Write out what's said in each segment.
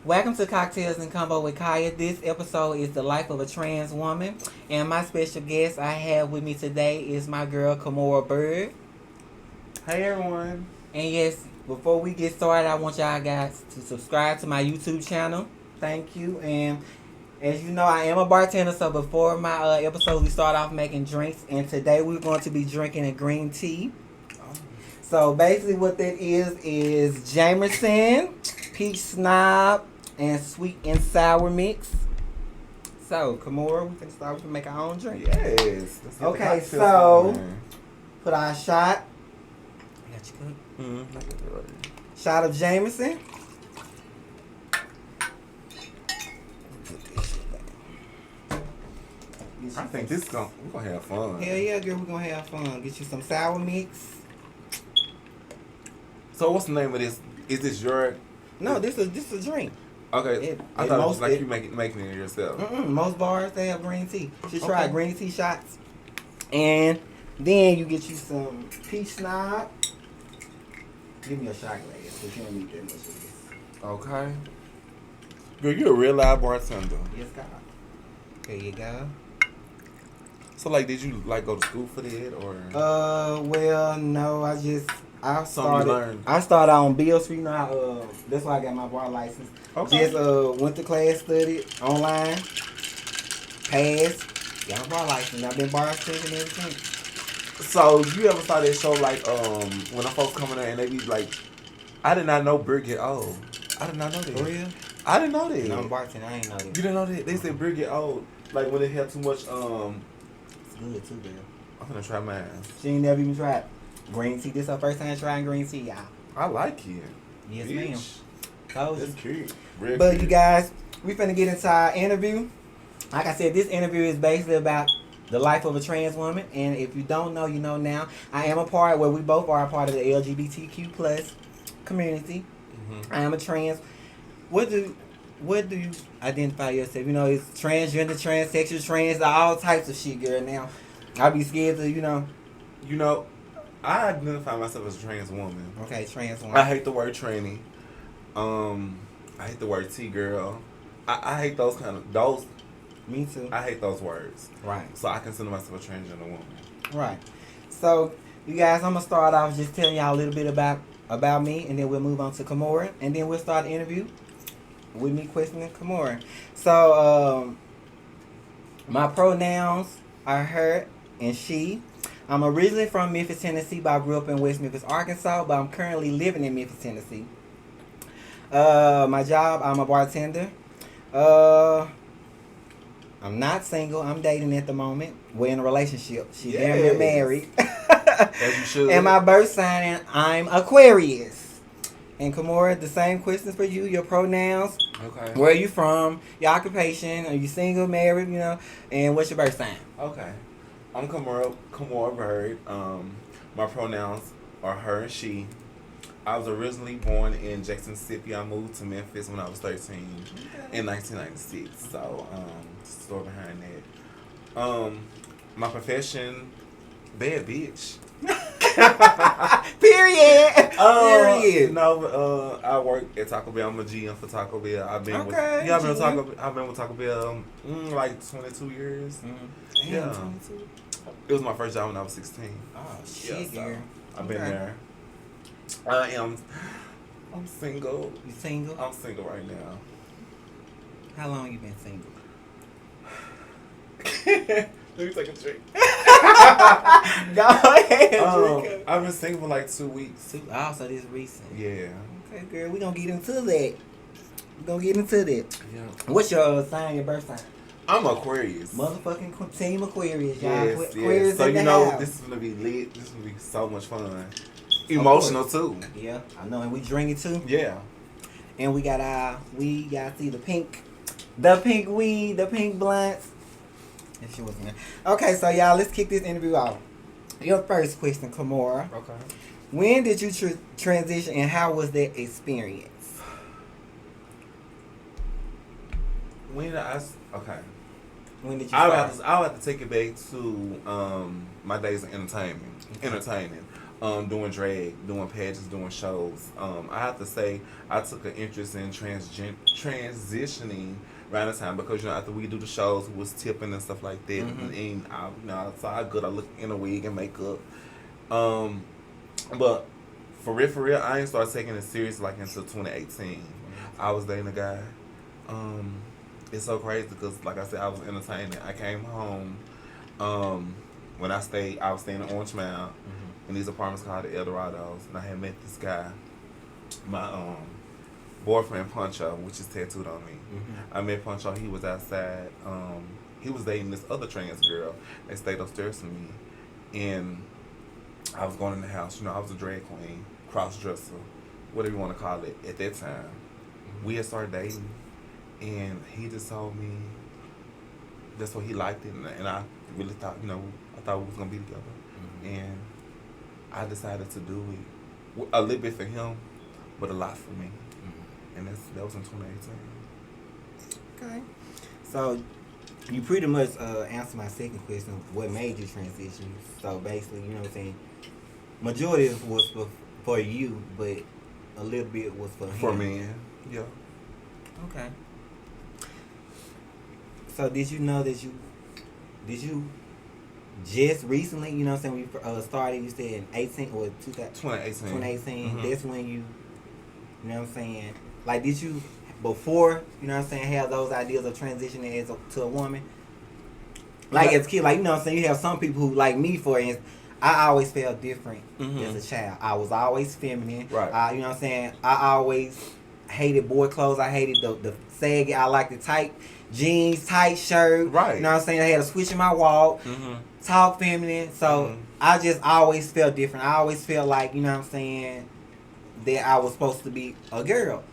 Welcome to Cocktails and Combo with Khyia. This episode is the life of a trans woman, and my special guest I have with me today is my girl Kamora Byrd. Hey everyone. And yes, before we get started, I want y'all guys to subscribe to my YouTube channel. Thank you. And as you know, I am a bartender, so before my episode, we start off making drinks, and today we're going to be drinking a green tea. So basically, what that is Jameson, peach snob, and sweet and sour mix. So, Kamora, we can start to make our own drink. Yes. Okay, so put our shot. I got you cooked. Shot of Jameson. I think we're gonna have fun. Hell yeah, girl, we're gonna have fun. Get you some sour mix. So what's the name of this? Is this your? No, this is a drink. Okay, I thought it was like you making it yourself. Most bars they have green tea. You should try green tea shots. And then you get you some peach snob. Give me a shot glass, because you don't need that much of this. Okay. Girl, you're a real live bartender. Yes, God. There you go. So like, did you like go to school for that or? Well, no, I started on Bill Street. You know, that's why I got my bar license. Okay. Just went to class, studied online, passed, got a bar license. I've been bartending ever since. So you ever saw that show like when the folks coming in and they be like, I did not know Byrd get old. I did not know that. For real? I didn't know that. No, I'm bartending. I ain't know that. You didn't know that? They said Byrd get old. Like when they have too much It's good too, girl. I'm gonna try mine. She ain't never even tried green tea. This her first time trying green tea, y'all. I like it. Yes, Bitch. ma'am. Told you. That's cute. Real But cute. you guys, we finna get into our interview. Like I said, this interview is basically about the life of a trans woman. And if you don't know, you know now. I am we both are a part of the LGBTQ plus community. Mm-hmm. I am a trans. What do you identify yourself? You know, it's transgender, transsexual, trans, all types of shit, girl. Now, I be scared to, You know, I identify myself as a trans woman. Okay, trans woman. I hate the word tranny. I hate the word T-girl. I hate those. Me too. I hate those words. Right. So I consider myself a transgender woman. Right. So, you guys, I'm going to start off just telling y'all a little bit about me, and then we'll move on to Kamora, and then we'll start the interview with me questioning Kamora. So, my pronouns are her and she. I'm originally from Memphis, Tennessee, but I grew up in West Memphis, Arkansas, but I'm currently living in Memphis, Tennessee. My job, I'm a bartender. I'm not single. I'm dating at the moment. We're in a relationship. She's damn near married. As you should. And my birth sign, I'm Aquarius. And Kamora, the same questions for you. Your pronouns. Okay. Where are you from? Your occupation. Are you single, married? And what's your birth sign? Okay. I'm Kamora Byrd. My pronouns are her and she. I was originally born in Jackson, Mississippi. I moved to Memphis when I was 13 in 1996. So, story behind that. My profession, bad bitch. Period. Period. No, I work at Taco Bell. I'm a GM for Taco Bell. I've been with Taco Bell like 22 years. Mm-hmm. Yeah. 22? It was my first job when I was 16. Oh shit, Yeah, girl. I've been there. I'm single. You single? I'm single right now. How long you been single? Let me take a drink. Go ahead. I've been single for like 2 weeks. Oh, so this recent. Yeah. Okay, girl, we gonna get into that. Yeah. What's your sign, your birth sign? I'm Aquarius. Motherfucking Team Aquarius, y'all. Yes, Aquarius yes. So in you the know house. this is gonna be lit. This is gonna be so much fun. Emotional too. Yeah, I know, and we drinking too. Yeah. And we got see the pink weed, the pink blunts. If she wasn't there. Okay, so y'all, let's kick this interview off. Your first question, Kamora. Okay. When did you transition, and how was that experience? When did I? Okay. When did you start? I'll have to take it back to my days of entertaining. doing drag, doing pageants, doing shows. I have to say I took an interest in transitioning around the time because after we do the shows, we was tipping and stuff like that, and I saw how good I look in a wig and makeup. But for real, I ain't started taking it serious like until 2018. I was dating a guy. It's so crazy because, like I said, I was entertaining. I came home. When I was staying in Orange Mound, in these apartments called the Eldorados, and I had met this guy, my boyfriend Puncho, which is tattooed on me. I met Puncho. He was outside. He was dating this other trans girl. They stayed upstairs from me, and I was going in the house. I was a drag queen, cross dresser, whatever you want to call it. At that time, we had started dating, and he just told me that's what he liked it, and I really thought, I thought we was gonna be together, and I decided to do it a little bit for him, but a lot for me, and that was in 2018. Okay, so you pretty much answered my second question. What made you transition? So basically, you know what I'm saying. Majority of it was for you, but a little bit was for him. For me, yeah. Okay. So did you know that did you just recently, you know what I'm saying, when you started, you said in 18 or 2018, that's when you know what I'm saying, like did you before, you know what I'm saying, have those ideas of transitioning to a woman? Like as a kid, like, you know what I'm saying, you have some people who, like me for instance, I always felt different as a child. I was always feminine. Right. You know what I'm saying, I always hated boy clothes. I hated the saggy. I liked the tight jeans, tight shirt. Right. You know what I'm saying? I had a switch in my walk. Talk feminine. So I just always felt different. I always felt like, you know what I'm saying, that I was supposed to be a girl.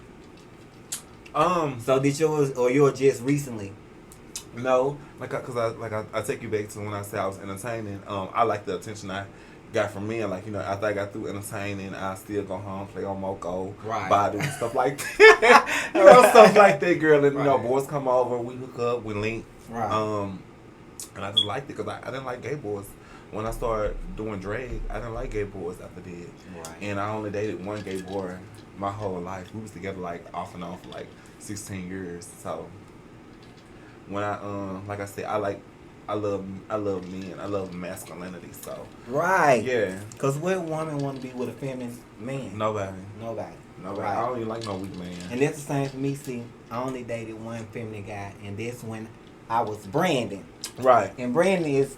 So did yours or yours just recently? No, because I take you back to when I said I was entertaining. I like the attention I got from men. Like, after I got through entertaining, I still go home, play on Moco, Badu, and stuff like that. Stuff like that, girl. And boys come over, we hook up, we link. Right. And I just liked it because I didn't like gay boys. When I started doing drag, I didn't like gay boys after that. Right. And I only dated one gay boy my whole life. We was together like off and on for like 16 years. So when like I said, I love men. I love masculinity. So right. Yeah. Cause what woman want to be with a feminine man? Nobody. Right. I don't even like no weak man. And that's the same for me. See, I only dated one feminine guy, and that's when I was Brandon. Right. And Brandon is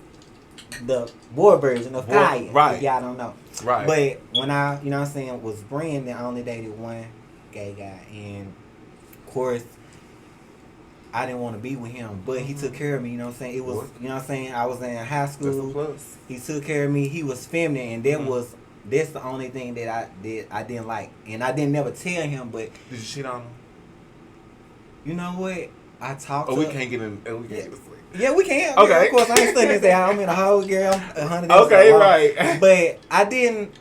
the boy version of Khyia. Right. If y'all don't know. Right. But when I, you know what I'm saying, was Brandon, I only dated one gay guy, and of course, I didn't want to be with him, but he took care of me, you know what I'm saying? It was, you know what I'm saying, I was in high school. That's a plus. He took care of me. He was feminine, and that's the only thing that I didn't like. And I didn't never tell him, but... Did you cheat on him? You know what? I talked to we him. can't get in, we can't get to sleep. Yeah, we can. Okay. Yeah, of course, I ain't studying this out. I'm in a whole girl, 100. Okay, right. But I didn't...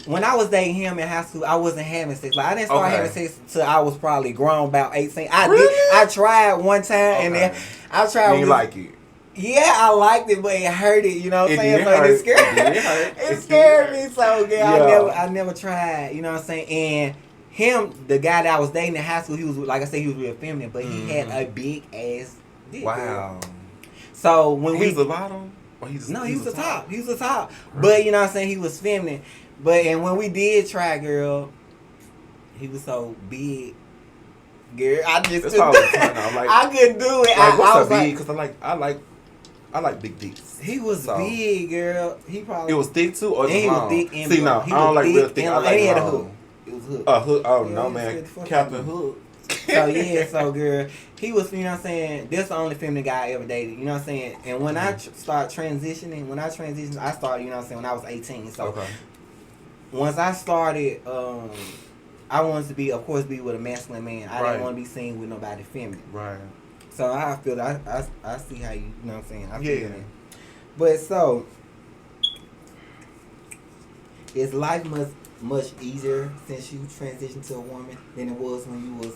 When I was dating him in high school, I wasn't having sex. Like, I didn't start having sex till I was probably grown, about 18. I tried one time, and then I tried. You like it? Yeah, I liked it, but it hurt it. You know what I'm saying? So it scared. It scared me. So, girl, I never tried. You know what I'm saying? And him, the guy that I was dating in high school, he was, like I said, he was real feminine, but he had a big ass dick. Wow. So when he was the bottom, or he was the top. He was the top. But you know what I'm saying? He was feminine. But and when we did try, girl, he was so big. Girl, I just couldn't do it. I couldn't do it. Like, what's a big? Because I like big dicks. He was big, girl. He probably. It was thick too, or he was thick and see, no, I don't like real thick. I like he had a hook. It was hook. A hook? Oh no, man, Captain Hook. So girl, he was, you know what I'm saying, that's the only feminine guy I ever dated, you know what I'm saying. And when I started transitioning, I started, you know what I'm saying, when I was 18. So once I started, I wanted to be with a masculine man. I didn't want to be seen with nobody feminine. Right. So I feel I see how you know what I'm saying. I feel that. But so, is life much easier since you transitioned to a woman than it was when you was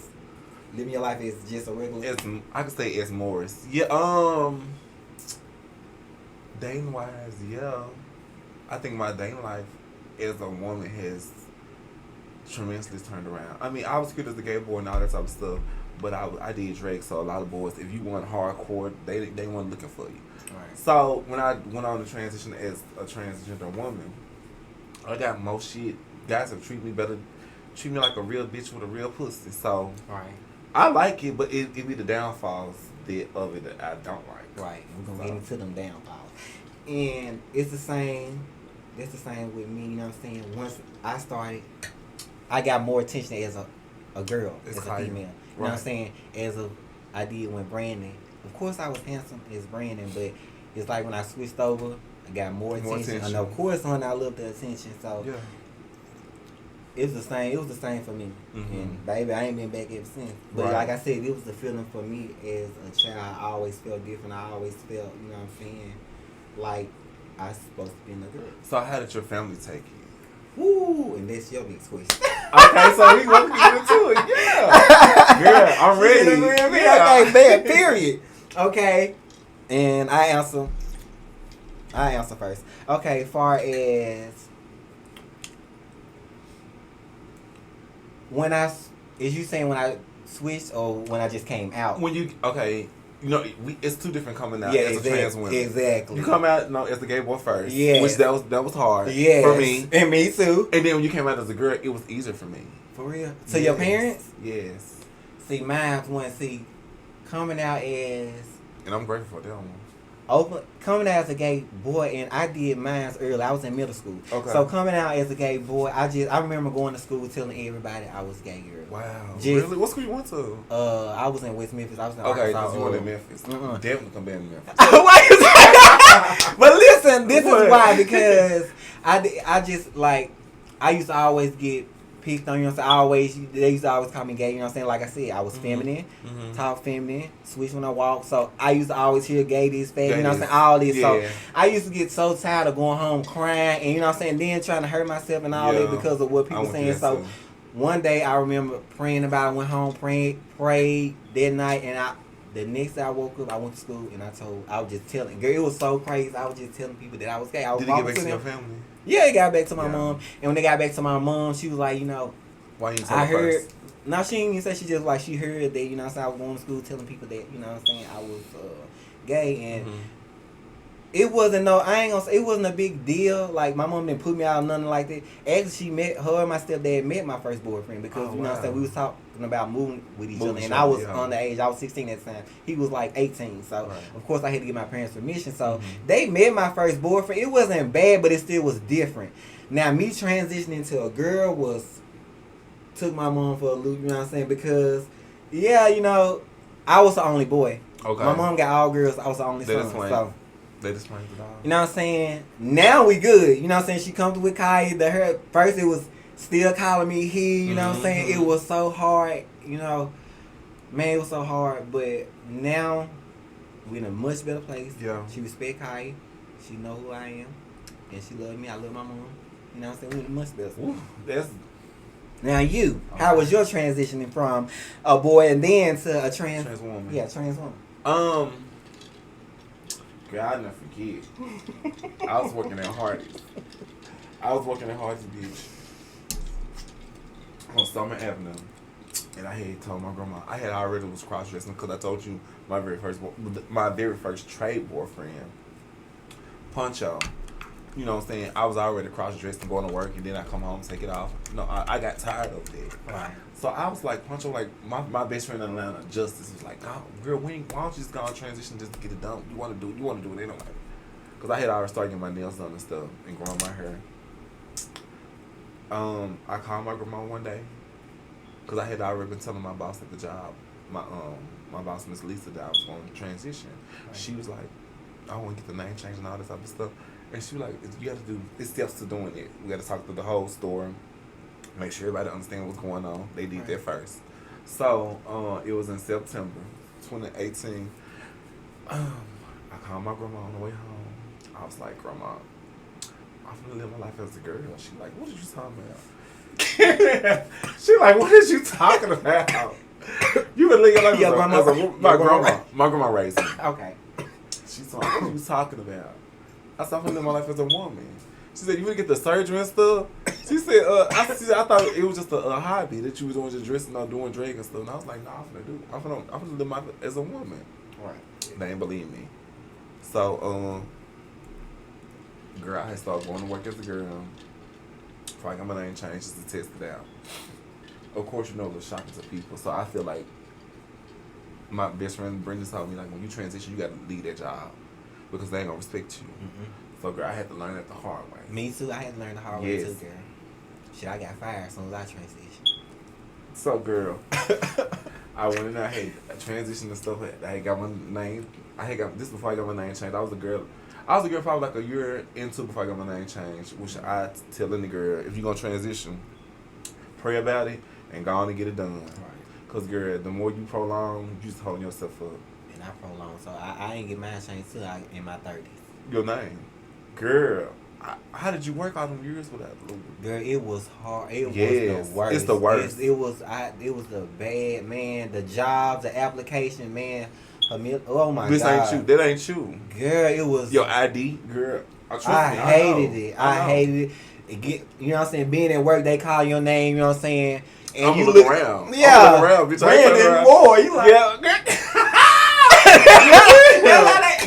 living your life as just a regular? I could say it's more. Yeah. Dating wise, yeah. I think my dating life as a woman has tremendously turned around. I mean, I was cute as a gay boy and all that type of stuff, but I did Drake, so a lot of boys, if you want hardcore, they weren't looking for you. Right. So when I went on the transition as a transgender woman, I got more shit. Guys have treat me like a real bitch with a real pussy. So Right. I like it, but it be the downfalls of it that I don't like. Right. We're gonna get into them downfalls. And it's the same. It's the same with me. You know what I'm saying? Once I started, I got more attention as a girl, as a female. You know what I'm saying? I did when Brandon. Of course, I was handsome as Brandon, but it's like when I switched over, I got more attention. And of course, honey, I love the attention. So yeah. It's the same. It was the same for me. Mm-hmm. And baby, I ain't been back ever since. But like I said, it was the feeling for me as a child. I always felt different. I always felt, you know what I'm saying, like I was supposed to be in a girl. So how did your family take it? Woo! And that's your next question. Okay, so we want to get into it. Yeah. Girl, I'm ready. Yeah. Okay, bad, period. Okay. And I answer first. Okay, far as is you saying when I switched or when I just came out? When you, okay, you know, it's two different coming out as a trans woman. Exactly. You come out as the gay boy first. Yes. Which that was hard. Yes. For me. And me too. And then when you came out as a girl, it was easier for me. For real? To your parents? Yes. See, mine coming out as... And I'm grateful for that one. Coming out as a gay boy, and I did mine early. I was in middle school. Okay. So coming out as a gay boy, I remember going to school telling everybody I was gay girl. Wow. Really? What school you went to? I was in West Memphis. I was in Okay, Arkansas. because you went in Memphis. Definitely come back in Memphis. Why is that? But listen, this is why, because I just like, I used to always get picked on, you know what I'm saying? They used to always call me gay, you know what I'm saying? Like I said, I was feminine, talk feminine, switch when I walk. So I used to always hear gay this, fag, you know what I'm saying? All this. Yeah. So I used to get so tired of going home crying and, you know what I'm saying, then trying to hurt myself and all that because of what people saying. So one day I remember praying about it, went home, prayed that night, and the next day I woke up, I went to school, and I was just telling, girl, it was so crazy. I was just telling people that I was gay. Did it get back to your family? Yeah, it got back to my mom. And when they got back to my mom, she was like, you know, why you tell her first? No, she didn't even say, she just like, she heard that, you know what I'm saying, I was going to school telling people that, you know what I'm saying, I was gay. And it wasn't it wasn't a big deal. Like, my mom didn't put me out or nothing like that. Actually, her and my stepdad met my first boyfriend because, you know what I'm saying, we was talking about moving with each other. And I was underage. I was 16 at the time. He was like 18. So, of course, I had to get my parents' permission. So, they met my first boyfriend. It wasn't bad, but it still was different. Now, me transitioning to a girl took my mom for a loop, you know what I'm saying? Because, yeah, you know, I was the only boy. Okay. My mom got all girls. I was the only son. So, they just played it all. you know what I'm saying? Now we good. You know what I'm saying? She comfortable with Khyia. First it was still calling me he, you know what I'm saying? It was so hard, you know. Man, it was so hard. But now we in a much better place. Yeah. She respect Khyia. She know who I am. And she love me. I love my mom. You know what I'm saying? We in a much better place. Now you, how was your transitioning from a boy and then to a trans woman? Yeah, trans woman. Girl, I'll never forget. I was working at Hardee's. Beach on Summer Avenue. And I had told my grandma, I had already was cross-dressing because I told you my very first trade boyfriend, Poncho. You know what I'm saying? I was already cross-dressed and going to work, and then I come home and take it off. No, I got tired of that. Right. So I was like, Poncho, like, my best friend in Atlanta, Justice, was like, oh, girl, why don't you just go on transition just to get it done? You want to do it anyway. Because I had already started getting my nails done and stuff and growing my hair. I called my grandma one day because I had already been telling my boss at the job, my boss, Miss Lisa, that I was going to transition. Right. She was like, I want to get the name changed and all this type of stuff. And she was like, you got to do, it's steps to doing it. We got to talk to the whole store, make sure everybody understands what's going on. They did that first. So, it was in September 2018. I called my grandma on the way home. I was like, Grandma, I'm going to live my life as a girl. She like, what are you talking about? She like, what is you talking about? You would live your life as a my grandma raised me. Okay. She's like, what are you talking about? I said, I'm gonna live my life as a woman. She said, you wanna get the surgery and stuff? She said, I thought it was just a hobby that you was doing, just dressing up, doing drag and stuff. And I was like, no, I'm gonna live my life as a woman. Right. They ain't believe me. So, girl, I had started going to work as a girl. Before I got my name changed just to test it out. Of course, you know, it was shocking to people. So I feel like my best friend Brenda told me, like, when you transition, you got to leave that job because they ain't gonna respect you. Mm-hmm. So, girl, I had to learn it the hard way. Me too. I had to learn the hard way too, girl. Shit, I got fired as soon as I transitioned. So, girl, I went in there. I had transitioned and stuff. I had got my name. This before I got my name changed. I was a girl probably like a year into before I got my name changed. Which I tell any girl, if you're gonna transition, pray about it and go on and get it done. Right. Cause girl, the more you prolong, you just holding yourself up. And I prolong, so I ain't get mine changed till I in my 30s. Your name, girl. How did you work all them years with that? Girl, it was hard. It was the worst. It's the worst. It was the bad, man. The jobs, the application, man. Oh my God. This ain't you. That ain't you. Girl, it was your ID, girl. I hated it. I hated it. You know what I'm saying? Being at work, they call your name. You know what I'm saying? And I'm you look around. Yeah, I'm look around. Bitch, Brandon Moore. You like?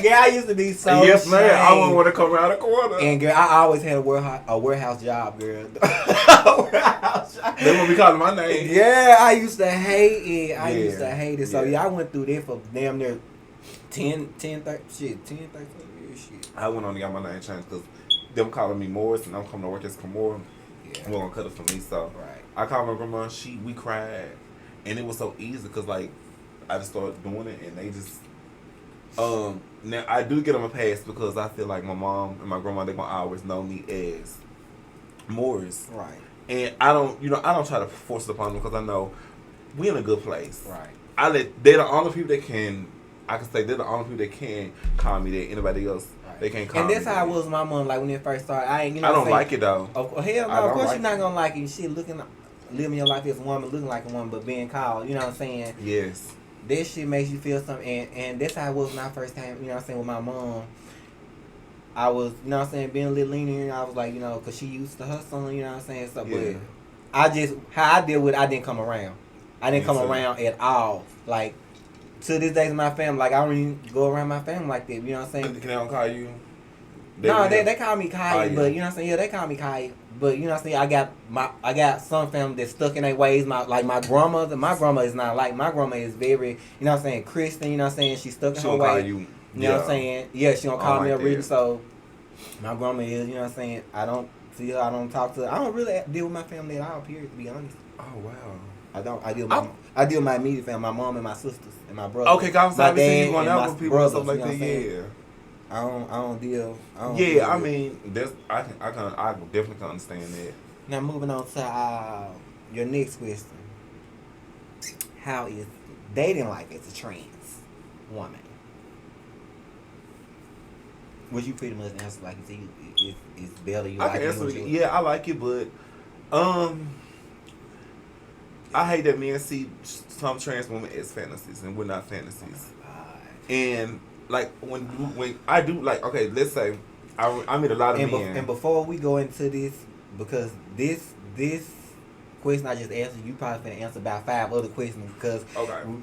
Yeah, I used to be so. Yes, man. I wouldn't want to come around the corner. And girl, I always had a warehouse job, girl. Warehouse job. They won't be calling my name. Yeah, I used to hate it. So yeah, I went through that for damn near 10, 13 years. Shit. I went on and got my name changed because them calling me Morris and I'm coming to work as Kamora. Yeah. We're gonna cut it for me, so right. I called my grandma. We cried, and it was so easy because like I just started doing it, and they just. Now I do get them a pass because I feel like my mom and my grandma, they gonna always know me as Morris, right? And I don't try to force it upon them because I know we in a good place, right? They're the only people that can. I can say they're the only people that can call me that. Anybody else, right. They can't call me. And that's how I was with my mom. Like when it first started, I don't like it though. Hell no, of course you're not gonna like it. Shit, living your life as a woman, looking like a woman, but being called. You know what I'm saying? Yes. That shit makes you feel something, and that's how it was my first time, you know what I'm saying, with my mom. I was, you know what I'm saying, being a little lenient. I was like, you know, because she used to hustle, you know what I'm saying, so, yeah. But how I deal with it, I didn't come around. I didn't come around at all. Like, to this day, my family, like, I don't even go around my family like that, you know what I'm saying? Can they don't call you? They call me Khyia, but, you know what I'm saying, yeah, they call me Khyia. But you know what I'm saying, I got some family that's stuck in their ways. My grandmother, my grandma is not like my grandma is very, you know what I'm saying, Christian, you know what I'm saying, she's stuck in her ways. You know what I'm saying? Yeah, she don't call me a reason. So my grandma is, you know what I'm saying, I don't see her, I don't talk to her. I don't really deal with my family at all, period, to be honest. Oh wow. I don't. I deal with my immediate family, my mom and my sisters and my brother. Okay, cause I was saying going out with people and stuff like that, yeah. I don't deal. I mean, I definitely can understand that. Now moving on to your next question: how is dating life as a trans woman? Would you pretty much answer like it's better? You I like can answer it? Yeah, I like it, but I hate that men see some trans women as fantasies, and we're not fantasies. Oh, and like when I do, like, okay, let's say I meet a lot of men. And before we go into this, because this question I just answered, you probably finna answer about 5 other questions, because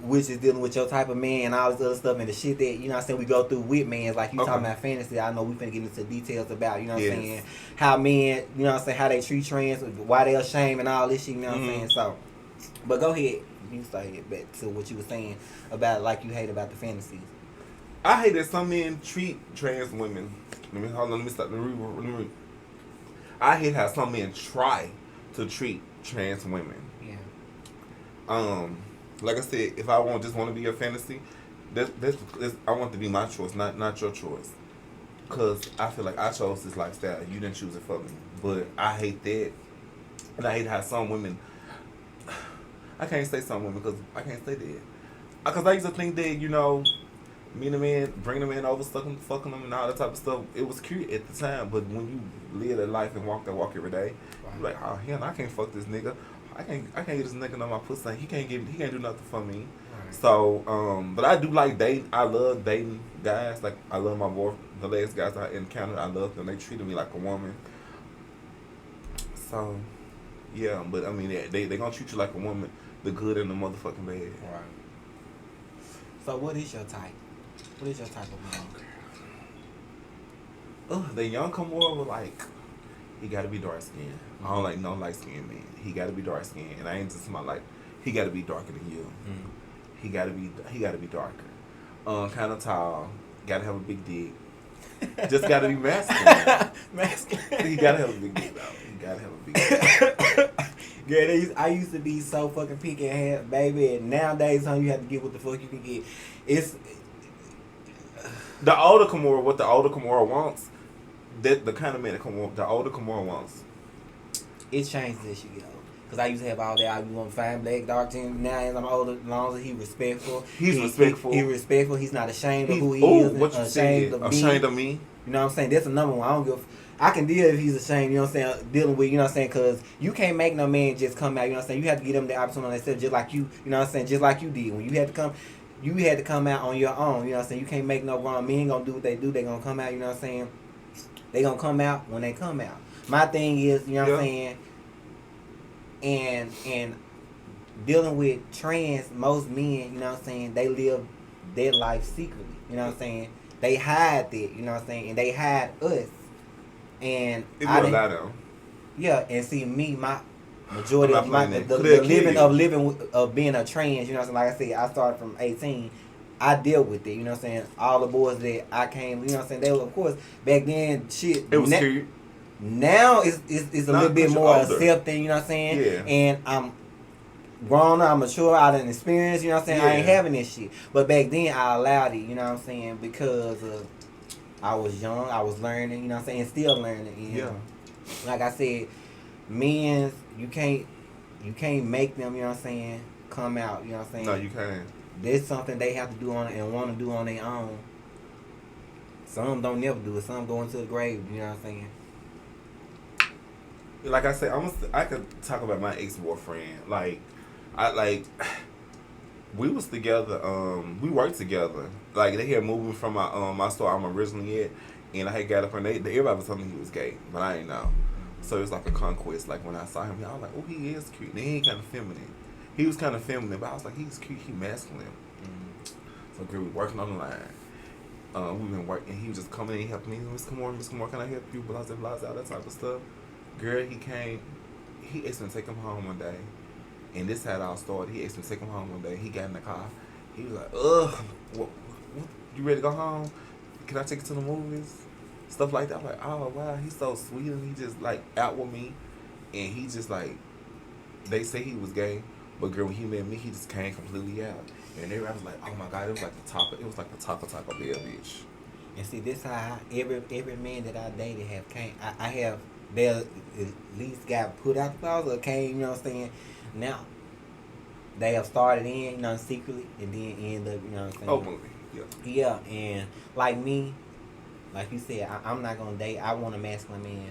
which is dealing with your type of man and all this other stuff, and the shit that, you know what I'm saying, we go through with men, like you talking about fantasy. I know we finna get into details about, you know what I'm saying, how men, you know what I'm saying, how they treat trans, why they ashamed and all this shit, you know what I'm saying. So, but go ahead, you start get back to what you were saying about, like, you hate about the fantasies. I hate that some men treat trans women. Let me stop. I hate how some men try to treat trans women. Yeah. Like I said, if I just want to be a fantasy, that's I want it to be my choice, not your choice. Cause I feel like I chose this lifestyle. You didn't choose it for me. But I hate that, and I hate how some women. I can't say some women because I can't say that. Because I used to think that, you know, me and the man, bring the man over, fucking them and all that type of stuff. It was cute at the time, but when you live that life and walk that walk every day, you're like, oh hell, I can't fuck this nigga. I can't get this nigga on my pussy. He can't do nothing for me. Right. So, but I do like dating. I love dating guys. Like I love my boy. The last guys I encountered, I love them. They treated me like a woman. So, yeah. But I mean, they gonna treat you like a woman, the good and the motherfucking bad. Right. So what is your type? What is your type of man? The young Kamora was like, he gotta be dark skinned. Mm-hmm. I don't like no light skinned man. He gotta be dark skinned, and I ain't just my like. He gotta be darker than you. Mm-hmm. He gotta be darker. Kind of tall. Gotta have a big dick. Just gotta be masculine. Masculine. He gotta have a big dick. He gotta have a big dick. Girl, I used to be so fucking picky and have, baby. And nowadays, you have to get what the fuck you can get. It's the older Kamora. What the older Kamora wants. That the kind of man that the older Kamora wants. It changes as you get older. Cause I used to have all that. I was gonna find black, dark skin. Now as I'm older, as long as he's respectful. He's respectful. He's respectful. He's not ashamed of who he is. What you ashamed of me? Ashamed of me. You know what I'm saying? That's the number one. I don't give. I can deal if he's ashamed. You know what I'm saying? Dealing with. You know what I'm saying? Cause you can't make no man just come out. You know what I'm saying? You have to give them the opportunity on themselves, just like you. You know what I'm saying? Just like you did when you had to come. You had to come out on your own. You know what I'm saying? You can't make no wrong. Men gonna do what they do. They gonna come out. You know what I'm saying? They gonna come out when they come out. My thing is, you know what I'm saying? And dealing with trans, most men, you know what I'm saying, they live their life secretly. You know what I'm saying? They hide that, you know what I'm saying? And they hide us. And I didn't lie though. Yeah, and see me, my majority of my the living of being a trans, you know what I'm saying? Like I said, I started from 18. I dealt with it, you know what I'm saying? All the boys that I came, you know what I'm saying, they were, of course, back then, shit. It was cute. Now it's a little bit more accepting, you know what I'm saying? Yeah. And I'm grown up, I'm mature, I done experience, you know what I'm saying? I ain't having this shit. But back then I allowed it, you know what I'm saying? Because I was young, I was learning, you know what I'm saying? And still learning. And like I said, men, you can't make them, you know what I'm saying, come out, you know what I'm saying? No, you can't. There's something they have to do on and want to do on their own. Some don't never do it. Some go into the grave, you know what I'm saying? Like I said, I could talk about my ex-boyfriend. We was together. We worked together. Like they had moved me from my store I'm originally at, and I had got up and everybody was telling me he was gay, but I didn't know. So it was like a conquest. Like when I saw him, I was like, oh, he is cute. And he ain't kind of feminine. He was kind of feminine, but I was like, he's cute. He masculine. So girl, we working on the line. We've been working. He was just coming in, helping me. Miss Kamora, can I help you? Blah, blah, blah, that type of stuff. Girl, he came. He asked me to take him home one day, and this had all started. He asked me to take him home one day. He got in the car. He was like, what, you ready to go home? Can I take you to the movies? Stuff like that. I'm like, oh wow, he's so sweet, and he just like out with me, and he just like, they say he was gay, but girl, when he met me, he just came completely out, and everybody was like, oh my god, it was like the top of Taco Bell, bitch. And see, this how every man that I dated have came. I have. They at least got put out the closet or came, you know what I'm saying? Now, they have started in, you know, secretly, and then end up, you know what I'm saying? Openly, yeah. Yeah, and like me, like you said, I'm not going to date. I want a masculine man.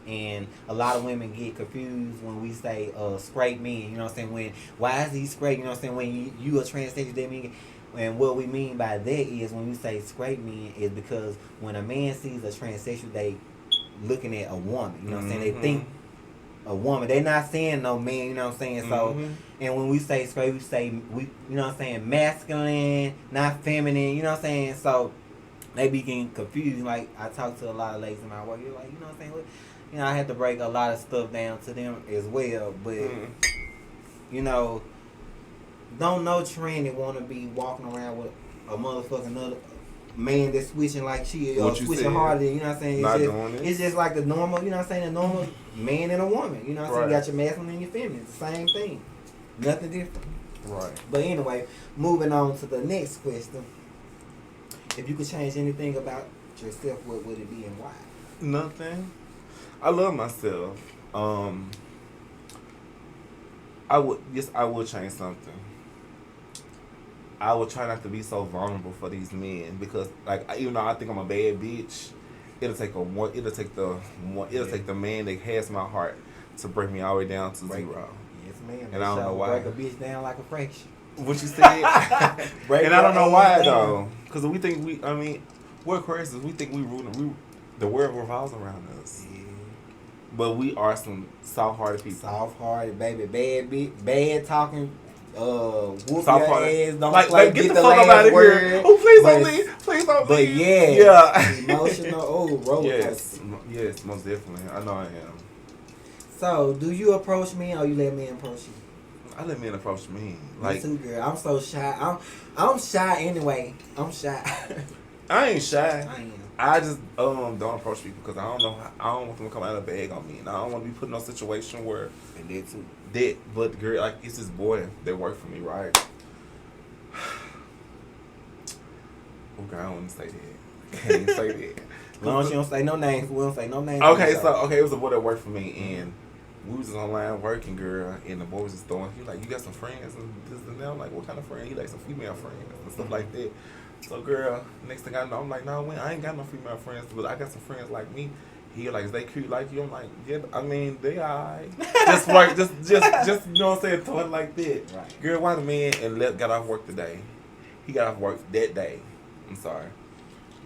And a lot of women get confused when we say straight men, you know what I'm saying? Why is he straight, you know what I'm saying? When you a transsexual, that mean, and what we mean by that is when we say straight men is because when a man sees a transsexual, they looking at a woman, you know what I'm saying? They think a woman. They not saying no man, you know what I'm saying? So, and when we say straight, we say, you know what I'm saying, masculine, not feminine, you know what I'm saying? So, they be getting confused. Like, I talk to a lot of ladies in my work, you're like, you know what I'm saying? You know, I had to break a lot of stuff down to them as well, but, you know, don't no trend that want to be walking around with a motherfucking other man that's switching like she is, switching harder, you know what I'm saying? It's just like the normal, you know what I'm saying, the normal man and a woman, you know what I'm saying? You got your masculine and your feminine, it's the same thing. Nothing different. Right. But anyway, moving on to the next question. If you could change anything about yourself, what would it be and why? Nothing. I love myself. I would change something. I would try not to be so vulnerable for these men because, like, even though I think I'm a bad bitch, it'll take the man that has my heart to break me all the way down to zero. Yes, man. And I don't know why. Break a bitch down like a fraction. what you said. Break And I don't know your why ass though, because we think we're Aquarius. We think the world revolves around us. Yeah. But we are some soft-hearted people. Soft-hearted, baby. Bad talking. Whoop your Soft-hearted. ass. Don't Like get the the fuck up last out of word. here. Oh, please But don't leave. Please don't But leave. yeah. Emotional. Oh, roller coaster. Yes, most definitely. I know I am. So, do you approach me or you let me approach you? I let men approach me. Me too, girl. I'm so shy. I'm shy anyway. I'm shy. I ain't shy. I am. I just don't approach people because I don't know. I don't want them to come out of bag on me, and I don't want to be put in a situation where And that too. But girl, like it's this boy that worked for me, right? Okay, I don't want to say that. Can't even say that. As long as you don't say no names, we don't say no names. Okay, it was a boy that worked for me, and we was online working, girl, and the boy was just throwing. He was like, "You got some friends?" And this and that. I'm like, "What kind of friend?" He like some female friends and stuff like that. So, girl, next thing I know, I'm like, "No, I ain't got no female friends, but I got some friends like me." He like, "Is they cute like you?" I'm like, "Yeah, I mean, they alright." Just like, just you know what I'm saying, throwing like that. Right. Girl, why the man and got off work today? He got off work that day. I'm sorry.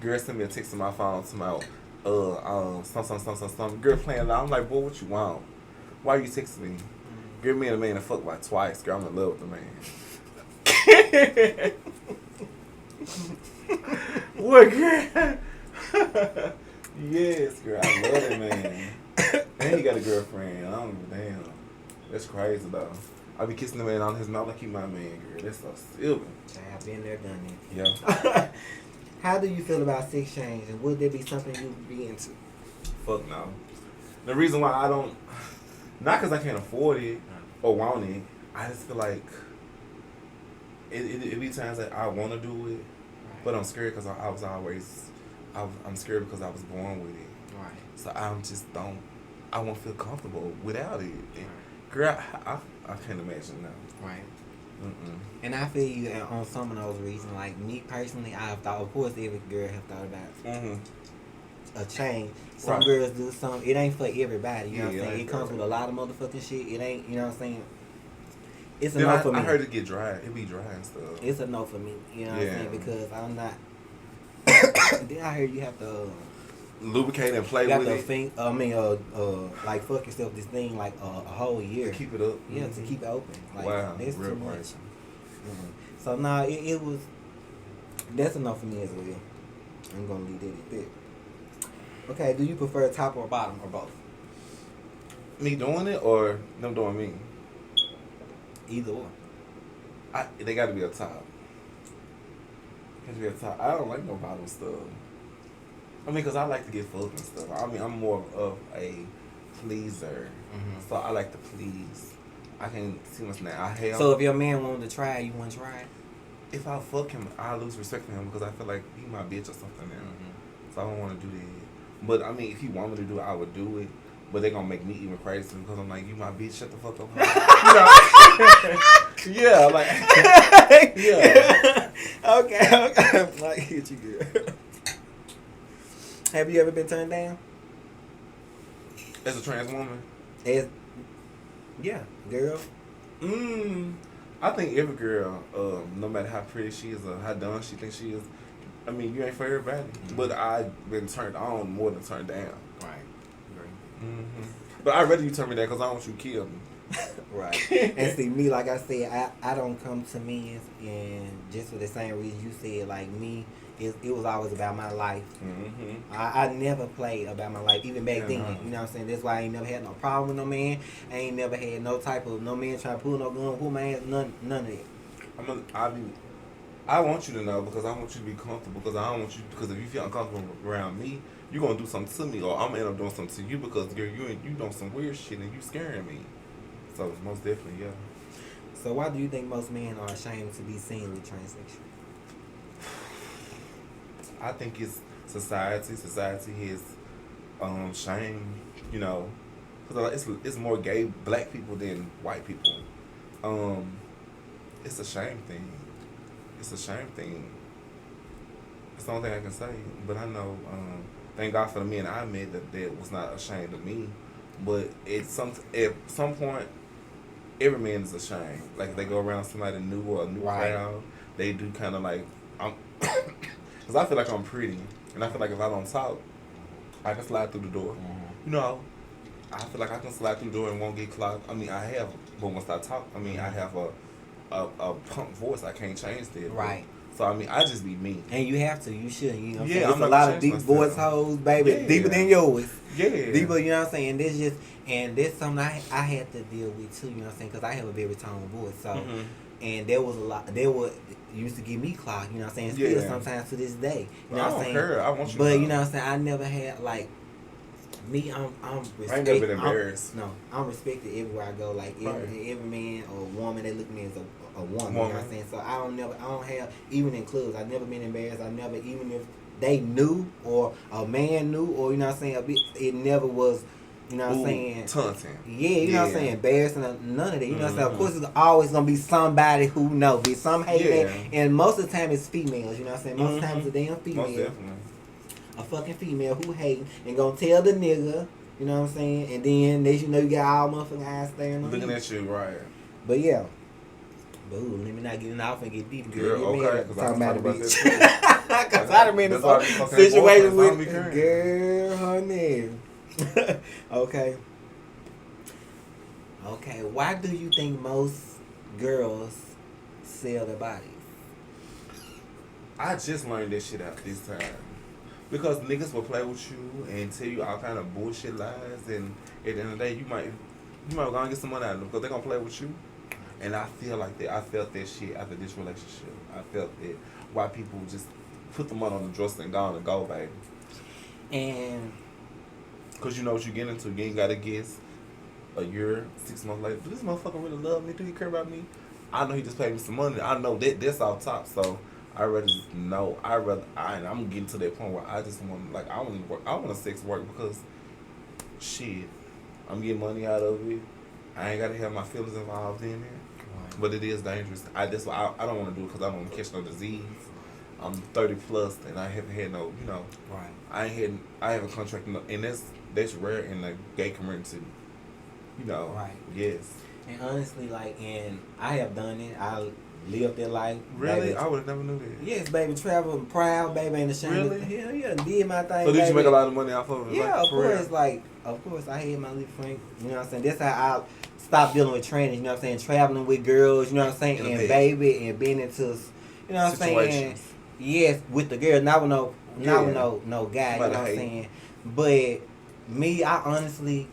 Girl sent me a text on my phone to my some girl playing loud. I'm like, boy, what you want? Why you texting me? Girl, me and the man to fuck like twice. Girl, I'm in love with the man. What, girl? Yes, girl, I love that man. And he got a girlfriend. I don't give a damn. That's crazy though. I be kissing the man on his mouth like he my man, girl. That's so silly. I've been there, done that. Yeah. How do you feel about sex change, and would there be something you would be into? Fuck no. The reason why I don't, not because I can't afford it or want it, I just feel like it be times that I want to do it, but I'm scared because I'm scared because I was born with it. Right. So I won't feel comfortable without it. And girl, I can't imagine now. Right. Mm-mm. And I feel you on some of those reasons. Like me personally, I've thought, of course, every girl have thought about a change. Some girls do some. It ain't for everybody. You know what I'm saying? It comes with a lot of motherfucking shit. It ain't. You know what I'm saying? It's a no for me. I heard it get dry. It be dry and stuff. It's a no for me. You know what I'm saying? Because I'm not. Then I heard you have to lubricate and play with it. Like fuck yourself this thing like a whole year. To keep it up. Yeah, to keep it open. Like, wow, that's real too much. price. So now it was. That's enough for me as well. I'm gonna leave that at that. Okay, do you prefer top or bottom or both? Me doing it or them doing me? Either or. They got to be a top. Got to be a top. I don't like no bottom stuff. I mean, cause I like to get fucked and stuff. I mean, I'm more of a pleaser, so I like to please. I can't see much now. So if your man wanted to try it, you wouldn't try it? If I fuck him, I lose respect for him because I feel like he my bitch or something now. So I don't want to do that. But I mean, if he want me to do it, I would do it. But they gonna make me even crazy because I'm like, you my bitch, shut the fuck up. Yeah, like yeah. Okay. Like hit you good. Have you ever been turned down? As a trans woman? Yeah, girl. I think every girl, no matter how pretty she is or how dumb she thinks she is, I mean, you ain't for everybody. But I've been turned on more than turned down. Right. But I'd rather you turn me down because I don't want you to kill me. Right. And see, me, like I said, I don't come to men and just for the same reason you said, like me, it was always about my life. I never played about my life, even back then. You know what I'm saying? That's why I ain't never had no problem with no man. I ain't never had no man trying to pull no gun, pull my ass, none of that. I want you to know because I want you to be comfortable because I don't want you, because if you feel uncomfortable around me, you're going to do something to me or I'm going to end up doing something to you because girl, you doing some weird shit and you scaring me. So most definitely, yeah. So why do you think most men are ashamed to be seen with transsexual? I think it's society. Society has shame, you know, because it's more gay black people than white people. It's a shame thing. It's a shame thing. It's the only thing I can say. But I know, thank God for the men I met that was not ashamed of me. But at some point, every man is ashamed. Like if they go around somebody new or a new Right. crowd, they do kind of like I'm, because I feel like I'm pretty, and I feel like if I don't talk, I can slide through the door. You know, I feel like I can slide through the door and won't get clogged. I mean, I have, but once I talk, I mean, I have a pump voice. I can't change that. Right. So I mean, I just be me. And you have to, you should, you know. Yeah, There's I'm a not lot gonna of deep change voice myself. holes, baby, Yeah. deeper than yours. Yeah. Deeper, you know what I'm saying? This just, and that's something I had to deal with too, you know what I'm saying? Because I have a very tone voice, so, and there was a lot, there was, used to give me clock, you know what I'm saying? Still Yeah. sometimes to this day, you know I what I'm don't saying? care. I want you. But to you know what I'm saying? I never had like me. I'm I ain't never been embarrassed. I'm respected everywhere I go. Like every man or woman, they look at me as a woman. You know what I'm saying? So I don't have, even in clubs, I've never been embarrassed. I never, even if they knew or a man knew or you know what I'm saying, it never was. You know what I'm saying? Taunting. Yeah, you know what I'm saying? Embarrassing, none of that. You know what I'm saying? Of course, it's always going to be somebody who knows. Be some hate that. And most of the time, it's females. You know what I'm saying? Most of the time, it's a damn female. Most definitely. A fucking female who hating and going to tell the nigga. You know what I'm saying? And then, you know, you got all motherfucking eyes staring on Looking you. at you, right. But yeah. But ooh, let me not get off and get deep. Girl, okay. Because I'm talking about bitch. that. Because I done been in some situations with girl, honey. Okay. Okay, why do you think most girls sell their bodies? I just learned that shit out this time. Because niggas will play with you and tell you all kind of bullshit lies, and at the end of the day, you might go and get some money out of them because they're gonna play with you. And I feel like that. I felt that shit after this relationship. I felt that why people just put the money on the dresser and go, baby. And because you know what you get into. You ain't gotta guess. A year, 6 months later, do this motherfucker really love me? Do he care about me? I know he just paid me some money. I know that's off top. So I rather just know. I'm getting to that point where I just want, like, I want to work. I want a sex work because shit, I'm getting money out of it. I ain't gotta have my feelings involved in it. Right. But it is dangerous. That's why I don't want to do it because I don't want to catch no disease. I'm 30 plus and I haven't had no, you know. Right. I haven't contracted no, and that's rare in the gay community. You know, right? Yes. And honestly, like, and I have done it. I lived that life. Really? Baby. I would have never knew that. Yes, baby. Travel proud, baby. Ain't ashamed. Really? Hell yeah, did my thing. So did baby. you make a lot of money off of it? Yeah, like, of course. Like, of course, I had my little friend. You know what I'm saying? That's how I stopped dealing with training. You know what I'm saying? Traveling with girls. You know what I'm saying? And baby, and being into, you know what I'm saying? Yes, with the girl, not with no guy. You know what I'm saying? But me, I honestly.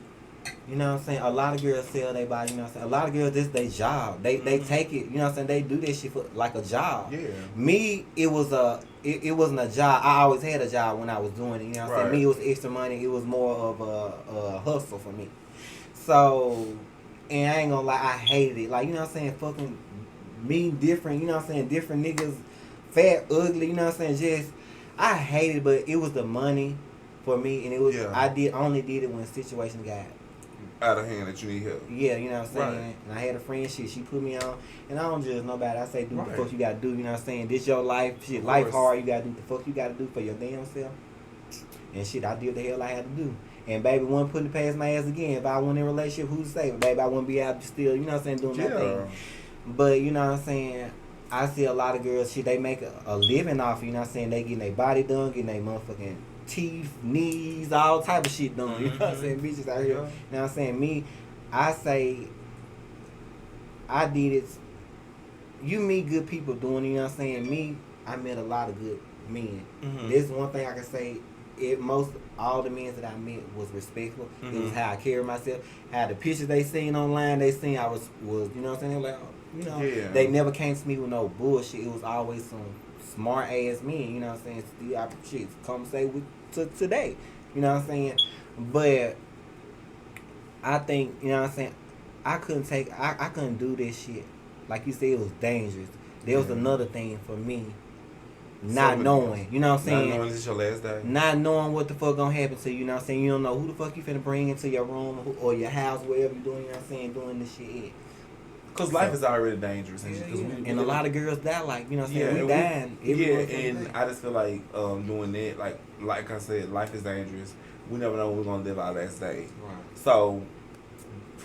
You know what I'm saying? A lot of girls sell their body, you know what I'm saying? A lot of girls, this their job. They take it, you know what I'm saying? They do this shit for like a job. Yeah. Me, it wasn't a job. I always had a job when I was doing it, you know what I'm saying? Me, it was extra money. It was more of a hustle for me. So, and I ain't gonna lie, I hated it. Like, you know what I'm saying? Fucking me different, you know what I'm saying? Different niggas, fat, ugly, you know what I'm saying? Just, I hated it, but it was the money for me. And it was, I only did it when the situation got out of hand that you need help. Yeah, you know what I'm saying? Right. And I had a friend, she put me on, and I don't judge nobody. I say, do what the fuck you gotta do, you know what I'm saying? This your life, shit, life hard, you gotta do what the fuck you gotta do for your damn self. And shit, I did the hell I had to do. And baby, wasn't putting it past my ass again. If I wasn't in a relationship, who's to say? But baby, I wouldn't be out still, you know what I'm saying, doing that thing. But, you know what I'm saying? I see a lot of girls, shit, they make a living off, you know what I'm saying? They getting their body done, getting their motherfucking teeth, knees, all type of shit done. You know what I'm saying? Bitches out here. You know what I'm saying? Me, I say, I did it. You meet good people doing it, you know what I'm saying? Me, I met a lot of good men. This is one thing I can say. All the men that I met was respectful. It was how I carried myself. How the pictures they seen online, they seen I was you know what I'm saying? They were like, you know, they never came to me with no bullshit. It was always some smart ass men, you know what I'm saying? Still, I shit come say with today, you know what I'm saying? But I think, you know what I'm saying, I couldn't do this shit. Like you said, it was dangerous. There was another thing for me, not knowing, you know what I'm saying? Not knowing this is your last day. Not knowing what the fuck gonna happen to you, you know what I'm saying? You don't know who the fuck you finna bring into your room or your house, wherever you're doing, you know what I'm saying, doing this shit. Because life is already dangerous. And a lot of girls die, like, you know what I'm saying? We dying. And I just feel like doing that, like I said, life is dangerous. We never know when we're going to live our last day. Right. So,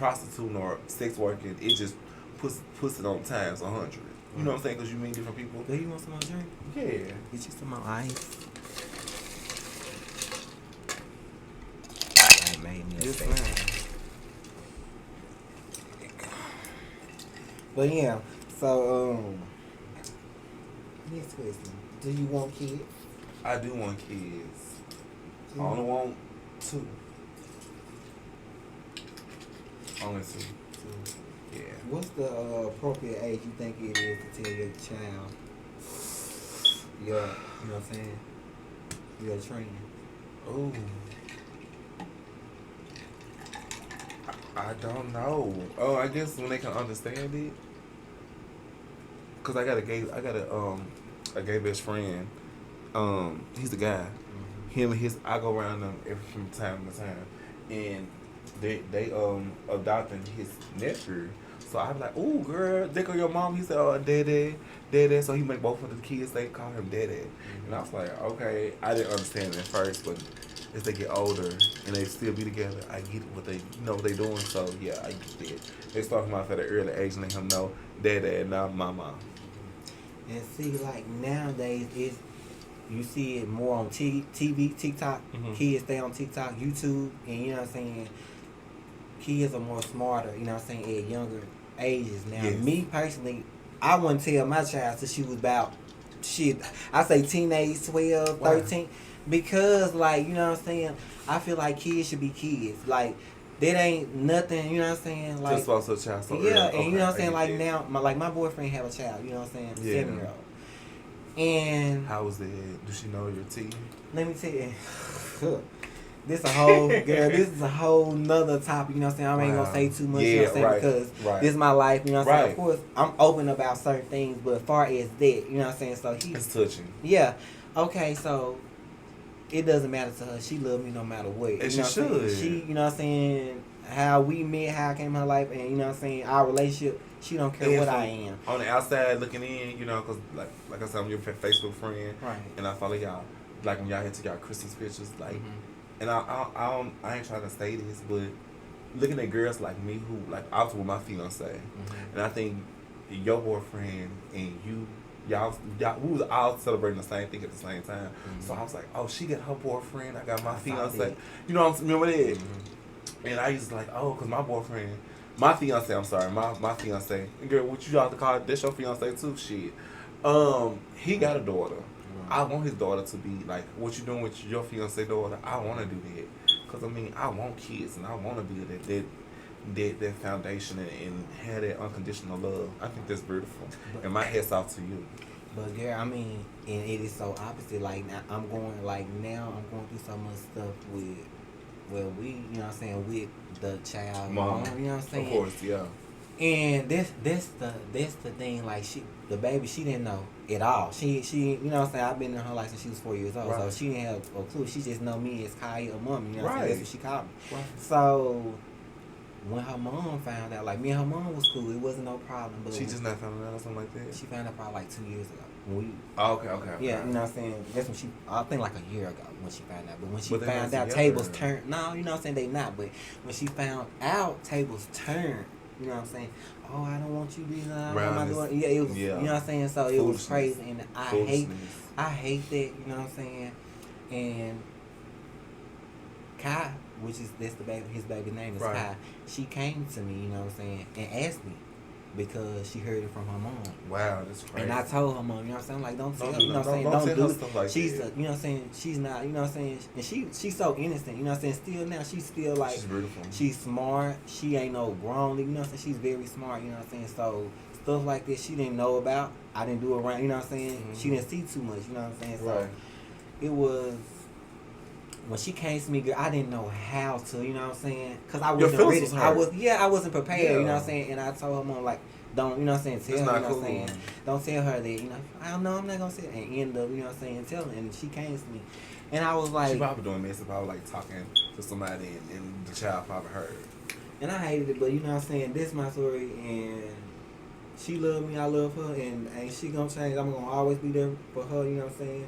prostituting or sex working, it just puts it on times 100. You know what I'm saying? Because you meet different people. Do you want some more drink? Yeah. Get you some more ice. I made me a Yes, steak. ma'am. But yeah, so next question. Do you want kids? I do want kids. I only want 2. Only 2. Yeah. What's the appropriate age you think it is to tell your child you know what I'm saying? You're training. Ooh. I don't know. Oh, I guess when they can understand it. Cause I got a gay best friend. He's a guy. Mm-hmm. I go around them from time to time, and they adopting his nephew. So I was like, "Ooh, girl, they call your mom." He said, "Oh, daddy." So he make both of the kids, they call him daddy. Mm-hmm. And I was like, "Okay." I didn't understand it at first, but as they get older and they still be together, I get what they doing. So yeah, I get it. They start him off at an early age and let him know daddy, not mama. And see, like nowadays, you see it more on TV, TikTok. Mm-hmm. Kids stay on TikTok, YouTube, and you know what I'm saying. Kids are more smarter, you know what I'm saying, at younger ages now. Yes. Me personally, I wouldn't tell my child till she was about I say teenage, 12, 13, because like you know what I'm saying. I feel like kids should be kids. Like that ain't nothing, you know what I'm saying? Like, just also a child. So yeah, and you know what I'm saying? Like now, my boyfriend have a child, you know what I'm saying? Yeah. 7-year-old. And how was it? Does she know your tea? Let me tell you. This is a whole nother topic, you know what I'm saying? I ain't gonna say too much, you know what I'm saying? Because this is my life, you know what I'm saying? Of course, I'm open about certain things, but as far as that, you know what I'm saying? So it's touching. Yeah. Okay, so it doesn't matter to her. She loves me no matter what. And you know she should. She, you know what I'm saying, how we met, how I came in her life, and you know what I'm saying, our relationship, she don't care what I am. On the outside looking in, you know, because like I said, I'm your Facebook friend. Right. And I follow y'all. Like when y'all into y'all Christmas pictures, like, and I ain't trying to say this, but looking at girls like me who, like, I was with my fiance, and I think your boyfriend and y'all, we was all celebrating the same thing at the same time. So I was like, oh, she got her boyfriend, I got my fiance. You know what I'm saying? Remember that? And I used to like, oh, because my boyfriend, my fiance, my fiance, girl, what you have to call it, that's your fiance too, shit. He got a daughter. I want his daughter to be like, what you doing with your fiance daughter? I want to do that. Because, I mean, I want kids and I want to be that foundation and have that unconditional love. I think that's beautiful. And my hat's off to you. But, girl, I mean, and it is so opposite. Like, now I'm going through so much stuff with, you know what I'm saying, with the child. Mom, you know what I'm saying? Of course, yeah. And that's the thing, like the baby, she didn't know at all. She you know what I'm saying, I've been in her life since she was 4 years old. So she didn't have a clue. She just know me as Khyia, a mom, you know what I'm saying? That's what she called me. Right. So when her mom found out, like me and her mom was cool, it wasn't no problem. But she just not found out or something like that? She found out probably like 2 years ago. Okay. Yeah, you know what I'm saying? That's when I think like a year ago when she found out. But when she found out, tables turned. No, you know what I'm saying, they not. But when she found out, tables turned. You know what I'm saying? Oh, I don't want you to be doing. Yeah, it was. You know what I'm saying? So it was crazy, and I hate that. You know what I'm saying? And Kai, that's the baby. His baby name is Kai. She came to me, you know what I'm saying, and asked me because she heard it from her mom. Wow, that's crazy. And I told her mom, you know what I'm saying, like don't tell her, you know what I'm saying, don't do stuff like she's that. You know what I'm saying, she's not, you know what I'm saying, and she's so innocent, you know what I'm saying, still now she's still like, she's beautiful. She's smart, she ain't no grown, you know what I'm saying, she's very smart, you know what I'm saying, so stuff like this she didn't know about, I didn't do around, you know what I'm saying, she didn't see too much, you know what I'm saying, so it was. When she came to me, girl, I didn't know how to, you know what I'm saying? Because I wasn't ready. I wasn't prepared, you know what I'm saying? And I told her mom, like, don't, you know what I'm saying, tell her, you know what I'm saying? Don't tell her that, you know, I don't know, I'm not going to say it. And end up, you know what I'm saying, tell her. And she came to me. And I was like. She probably doing this if I was like talking to somebody and the child probably heard. And I hated it, but you know what I'm saying, this is my story. And she loved me, I love her. And ain't she going to change. I'm going to always be there for her, you know what I'm saying?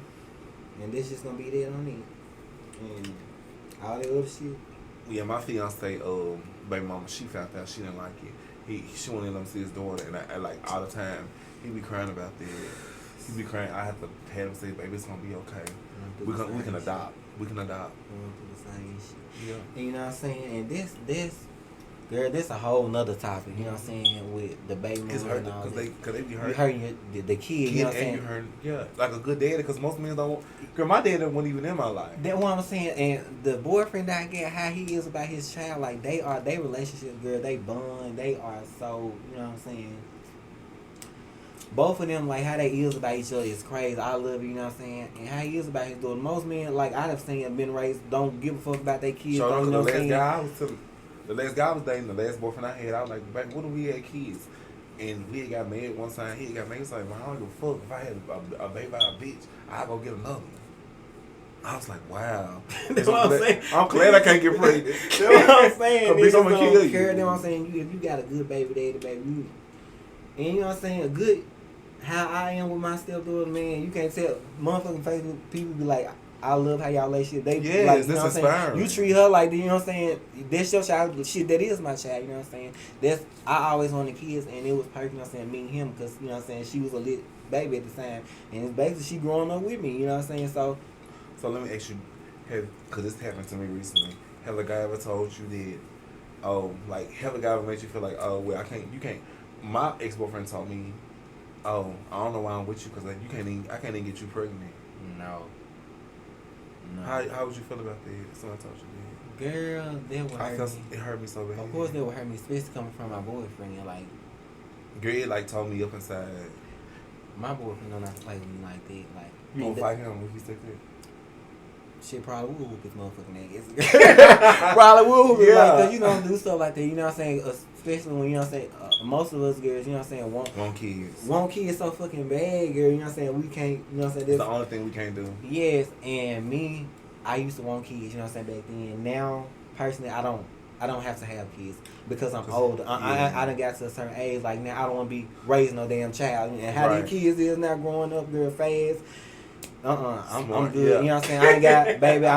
And this just going to be there on it. And all that other shit, Yeah, my fiance, baby mama, she found out she didn't like it. She wouldn't let him see his daughter, and I like all the time he be crying about that. He be crying. I have to pat him, say, baby, it's gonna be okay. We can adopt. We can adopt. Going through the same shit. Yeah. And you know what I'm saying? And this, girl, this a whole nother topic. You know what I'm saying? With the baby It's mother hurt and all because that. they be You hurt. hurting the kid. You know what I'm saying? You hurting, yeah, like a good daddy. Because most men don't. Girl, my dad wasn't even in my life. That's what I'm saying. And the boyfriend that I get, how he is about his child, like they relationships, girl, they bond. They are so, you know what I'm saying? Both of them, like how they is about each other is crazy. I love you, you know what I'm saying? And how he is about his daughter. Most men, like I've seen, been raised, don't give a fuck about their kids. So Don't, you know what I'm saying? the last guy I was dating, the last boyfriend I had, I was like, back when we had kids, and we had got married one time. He had got married. He was like, man, I don't give a fuck if I had a baby by a bitch, I'll go get another one. I was like, wow. That's what I'm saying. I'm glad I can't get pregnant. That's what I'm saying. Bitch, I'm gonna kill you. That's what I'm saying. If you got a good baby daddy, baby, and you know what I'm saying, a good. How I am with my stepdaughter, man, you can't tell. Motherfucking Facebook people be like, I love how y'all relationship. They yes, like, you know that's what I'm saying? inspiring. You treat her like, you know what I'm saying? That's your child. Shit, that is my child. You know what I'm saying? I always wanted kids, and it was perfect. You know what I'm saying? Meeting him, because you know what I'm saying, she was a lit baby at the time, and it's basically she growing up with me. You know what I'm saying? So let me ask you, because this happened to me recently. Have a guy ever told you that? Oh, like have a guy ever made you feel like, oh, well, you can't. My ex-boyfriend told me, oh, I don't know why I'm with you, because like I can't even get you pregnant. no. How would you feel about that? Someone told you that. Girl, that would hurt me. It hurt me so bad. Of course, that would hurt me, especially coming from my boyfriend. Like, girl, it like told me up inside. my boyfriend don't have to play with me like that. Like, You gonna fight him if he stick there? shit, probably will whoop his motherfucking ass. Probably will whoop it, like, cause you don't do stuff like that. You know what I'm saying? Especially when, you know what I'm saying, most of us girls, you know what I'm saying, want kids so fucking bad, girl. You know what I'm saying? We can't, you know what I'm saying? It's the only thing we can't do. Yes, and me, I used to want kids. You know what I'm saying, back then. Now, personally, I don't have to have kids because I'm older. Yeah. I done got to a certain age. Like now, I don't want to be raising no damn child. And how these kids is now growing up real fast. I'm good. Yeah. You know what I'm saying? I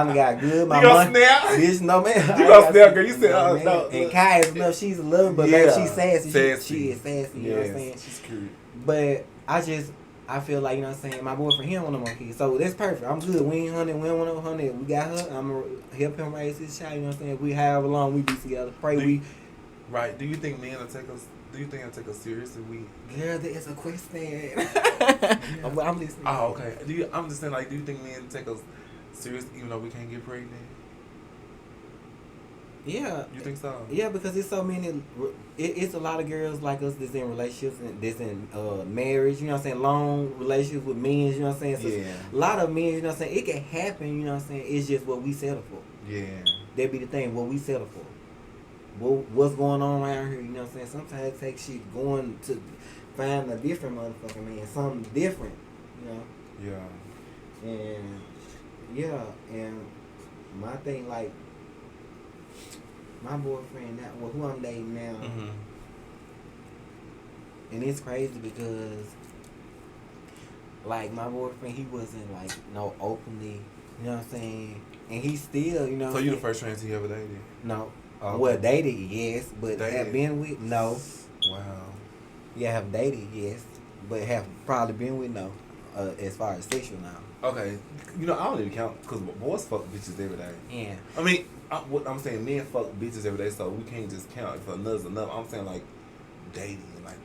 done got good. My You gonna money, snap? bitch, no man. You gonna snap, girl? You said, no. And Khyia is enough. She's a little, but baby, she's sassy. She is sassy. You know what I'm saying? She's cute. But I feel like, you know what I'm saying, my boyfriend, he don't want no more kids. So that's perfect. I'm good. We ain't hunting. We don't want no hunting. We got her. I'm going to help him raise his child. You know what I'm saying? We however long we be together. Right. Do you think men will take us? Do you think they'll take us serious if we? Girl, that is a question. I'm listening. Oh, okay. I'm just saying, like, do you think men take us serious even though we can't get pregnant? Yeah. You think so? Yeah, because it's so many. It's a lot of girls like us that's in relationships and that's in marriage. You know what I'm saying? Long relationships with men. You know what I'm saying? So Yeah. A lot of men. You know what I'm saying? It can happen. You know what I'm saying? It's just what we settle for. Yeah. That be the thing. What we settle for. What's going on around here? You know what I'm saying? Sometimes it takes shit going to find a different motherfucking man, something different. You know? Yeah. And yeah, and my thing, like, my boyfriend, who I'm dating now, Mm-hmm. and it's crazy because, like, my boyfriend, he wasn't, like, no openly, you know what I'm saying? And he still, you know. So you the first trans he ever dated? No. Oh, okay. Well, dated, yes, but Dated. have been with, no. Wow. Yeah, have dated, yes, but have probably been with, no, as far as sexual now. Okay. You know, I don't even count because boys fuck bitches every day. Yeah. I mean, what I'm saying, men fuck bitches every day, so we can't just count if another's enough. I'm saying, like, dating, like.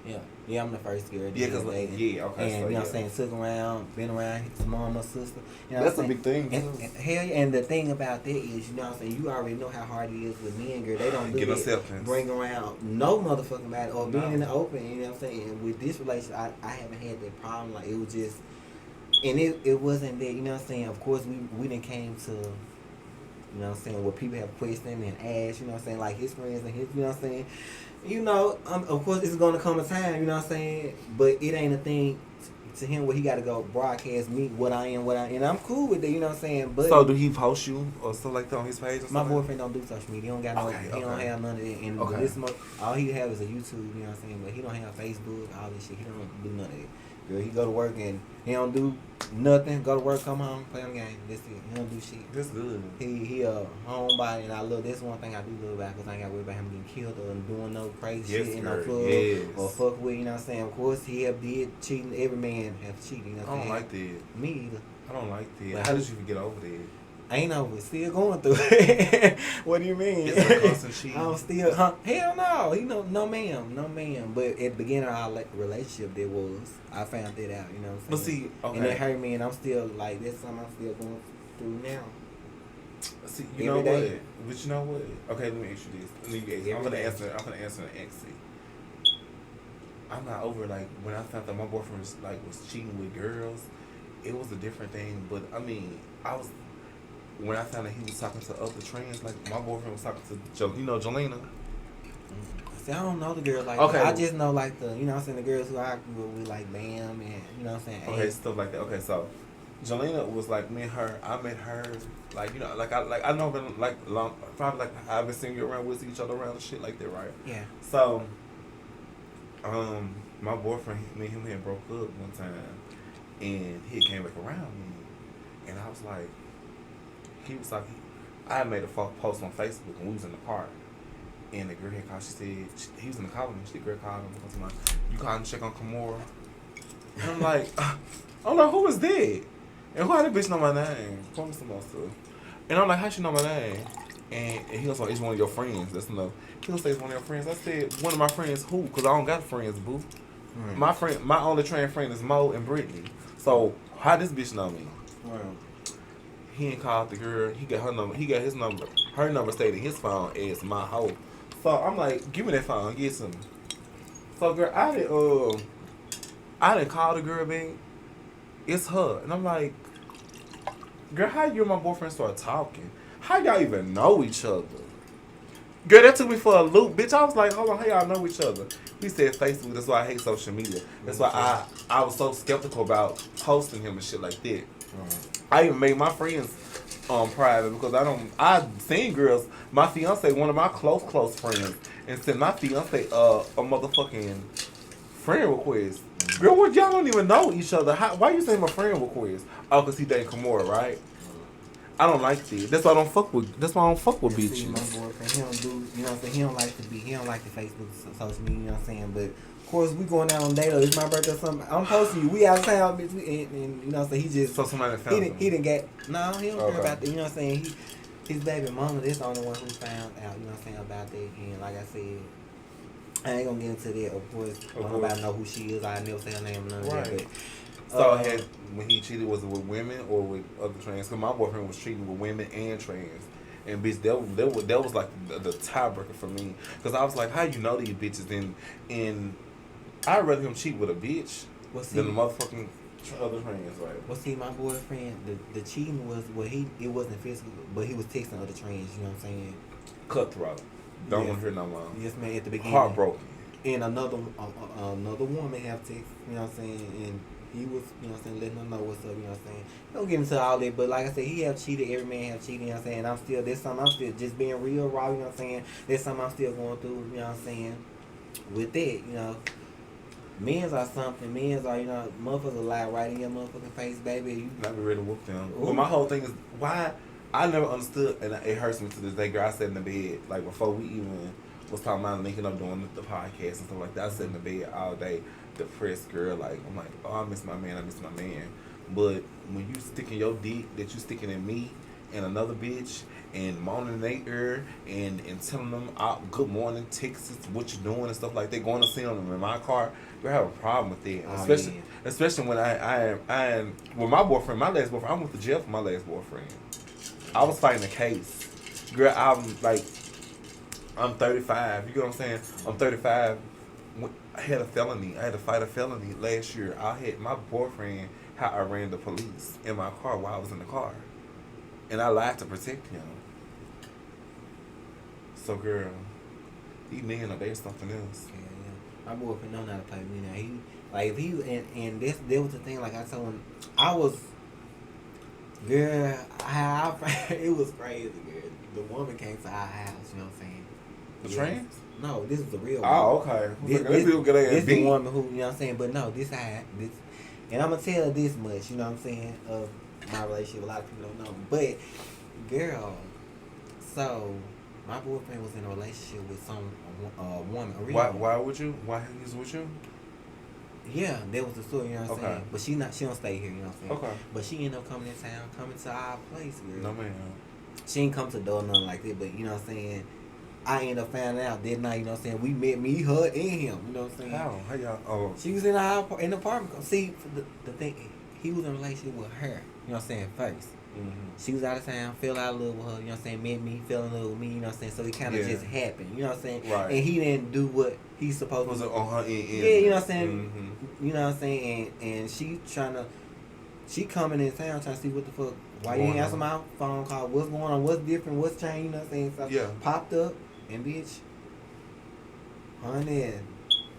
Yeah, I'm the first girl. Yeah, because, like, yeah, okay. And, so, you know what I'm saying, took around, been around his mom or sister. You know That's what a I'm big thing. saying? And hell yeah, and the thing about that is, you know what I'm saying, you already know how hard it is with men, girl. They don't do Get that. acceptance. Bring around no motherfucking matter or being No. in the open, you know what I'm saying? And with this relationship, I haven't had that problem. Like, it was just, and it wasn't that, you know what I'm saying, of course, we done came to, you know what I'm saying, where people have questioned and asked, you know what I'm saying, like his friends and his, you know what I'm saying. You know, of course, it's going to come a time, you know what I'm saying, but it ain't a thing to him where he got to go broadcast me what I am, and I'm cool with it, you know what I'm saying. But so do he post you or stuff like that on his page? Or my something? boyfriend don't do social media. He don't got he don't have none of that. And this all he have is a YouTube, you know what I'm saying. But he don't have Facebook, all this shit. He don't do none of that. Girl, he go to work and he don't do Nothing. Go to work, come home, play on the game. That's it. He don't do shit. That's good. He a homebody, and I love. That's one thing I do love about, because I ain't got to worry about him getting killed or doing no crazy shit in no club or fuck with. You know what I'm saying? Of course, he have did cheating. Every man have cheated. You know what I'm saying? I don't like that. Me either. I don't like that. But how did you get over that? Ain't over. Still going through it. What do you mean? It's a constant cheating. I'm still, hell no. He no ma'am. But at the beginning of our relationship, there was. I found that out. You know what I'm saying? But see, okay. And it hurt me, and I'm still like, that's something I'm still going through now. See, you know what? But you know what? Okay, let me ask you this. I'm gonna answer an exit. I'm not over, like, when I found that my boyfriend was cheating with girls. It was a different thing, but I mean, when I found that he was talking to other trans, like my boyfriend was talking to, Jelena. See, I don't know the girls like okay. that. I just know like the, you know what I'm saying, the girls who I grew up with, like Bam and, you know what I'm saying. Okay, stuff like that. Okay, so Jelena was like me and her. I met her like, I know been like long, probably like I've been seeing you around with each other around and shit like that, right? Yeah. So, my boyfriend, me and him had broke up one time, and he came back around me, and I was like, he was like, I had made a post on Facebook, and we was in the park, and the girl had called. She said he was in the car with me. The girl called him. I was like, "You calling to check on Kamora?" And I'm like, who is that? And who had that bitch know my name? Promise some more stuff. And I'm like, how she know my name? And he was like, it's one of your friends. That's enough. He was say it's one of your friends. I said, one of my friends who? Because I don't got friends, boo. Right. My only trans friend is Mo and Brittany. So how this bitch know me? Right. He ain't called the girl. He got her number. He got his number. Her number stayed in his phone as my hoe. So I'm like, give me that phone. Get some. So girl, I didn't call the girl, babe. It's her. And I'm like, girl, how you and my boyfriend start talking? How y'all even know each other? Girl, that took me for a loop, bitch. I was like, hold on, how y'all know each other? He said Facebook. That's why I hate social media. That's why I was so skeptical about posting him and shit like that. I even made my friends private because I seen girls, my fiance, one of my close friends, and sent my fiance a motherfucking friend request. Girl, what, y'all don't even know each other. Why you saying my friend request? Oh, cause he dating Kamora, right? I don't like that. That's why I don't fuck with bitches. See, my boyfriend, he don't do, you know what I'm saying, he don't like the Facebook social media, you know what I'm saying, but of course we going out on date, or it's my birthday or something, I'm posting you, we out of town, bitch, and you know what I'm saying, he just, so somebody found him. He didn't get, no, he don't care about that, you know what I'm saying, his baby mama, that's the only one who found out, you know what I'm saying, about that, and like I said, I ain't gonna get into that, of course, nobody know who she is, I never say her name or none of that, but so when he cheated, was it with women or with other trans? Because my boyfriend was cheating with women and trans. And bitch, that was like the tiebreaker for me. Because I was like, how you know these bitches? And I'd rather him cheat with a bitch than the motherfucking other trans, right? Well, see, my boyfriend, the cheating was, it wasn't physical, but he was texting other trans, you know what I'm saying? Cutthroat. Don't want to hear no more. Yes, man, at the beginning. Heartbroken. And another woman have text, you know what I'm saying? And he was, you know what I'm saying, letting them know what's up, you know what I'm saying? Don't get into all that, but like I said, he have cheated, every man have cheated, you know what I'm saying? There's something I'm still just being real raw, you know what I'm saying? There's something I'm still going through, you know what I'm saying? With that, you know. Men's are something, men's are, you know, motherfuckers lie right in your motherfucking face, baby. You not be ready to whoop them. But my whole thing is, why, I never understood, and it hurts me to this day, girl, I sat in the bed, like before we even was talking about linking up doing the podcast and stuff like that, I sat in the bed all day, depressed girl, like, I'm like, oh, I miss my man. But when you sticking your dick that you sticking in me and another bitch and moaning in their ear and telling them good morning, Texas, what you doing and stuff like that, going to see them in my car, you have a problem with that. Especially when I am with my boyfriend, my last boyfriend, I went to jail for my last boyfriend. I was fighting a case. Girl, I'm 35. You get what I'm saying? I'm 35. I had a felony. I had to fight a felony last year. My boyfriend, how I ran the police in my car while I was in the car. And I lied to protect him. So, girl, these men are there something else. Yeah. My boyfriend know how to play with me now. And that was the thing, like I told him, it was crazy, girl. The woman came to our house, you know what I'm saying? The trans? No, this is the real one. Oh, okay. This the woman who, you know what I'm saying? But no, And I'm gonna tell her this much, you know what I'm saying, of my relationship. A lot of people don't know. But girl, so my boyfriend was in a relationship with some woman. Why would you? Why he's with you? Yeah, that was the story, you know what I'm saying? But she don't stay here, you know what I'm saying? Okay. But she ended up coming in town, coming to our place, girl. No man. She ain't come to the door, nothing like that, but you know what I'm saying? I ended up finding out that night, you know what I'm saying? We met me, her, and him, you know what I'm saying? How y'all? Oh. She was in the apartment. See, the thing, he was in a relationship with her, you know what I'm saying, first. Mm-hmm. She was out of town, fell out of love with her, you know what I'm saying, met me, fell in love with me, you know what I'm saying, so it kind of just happened, you know what I'm saying, right. And he didn't do what he's supposed to do. Was it on her end? Yeah, you know what I'm saying, Mm-hmm. you know what I'm saying, and she coming in town trying to see what the fuck, why you ain't answer my phone call, what's going on, what's different, what's changed, you know what I'm saying, so yeah. Popped up, and bitch, honey,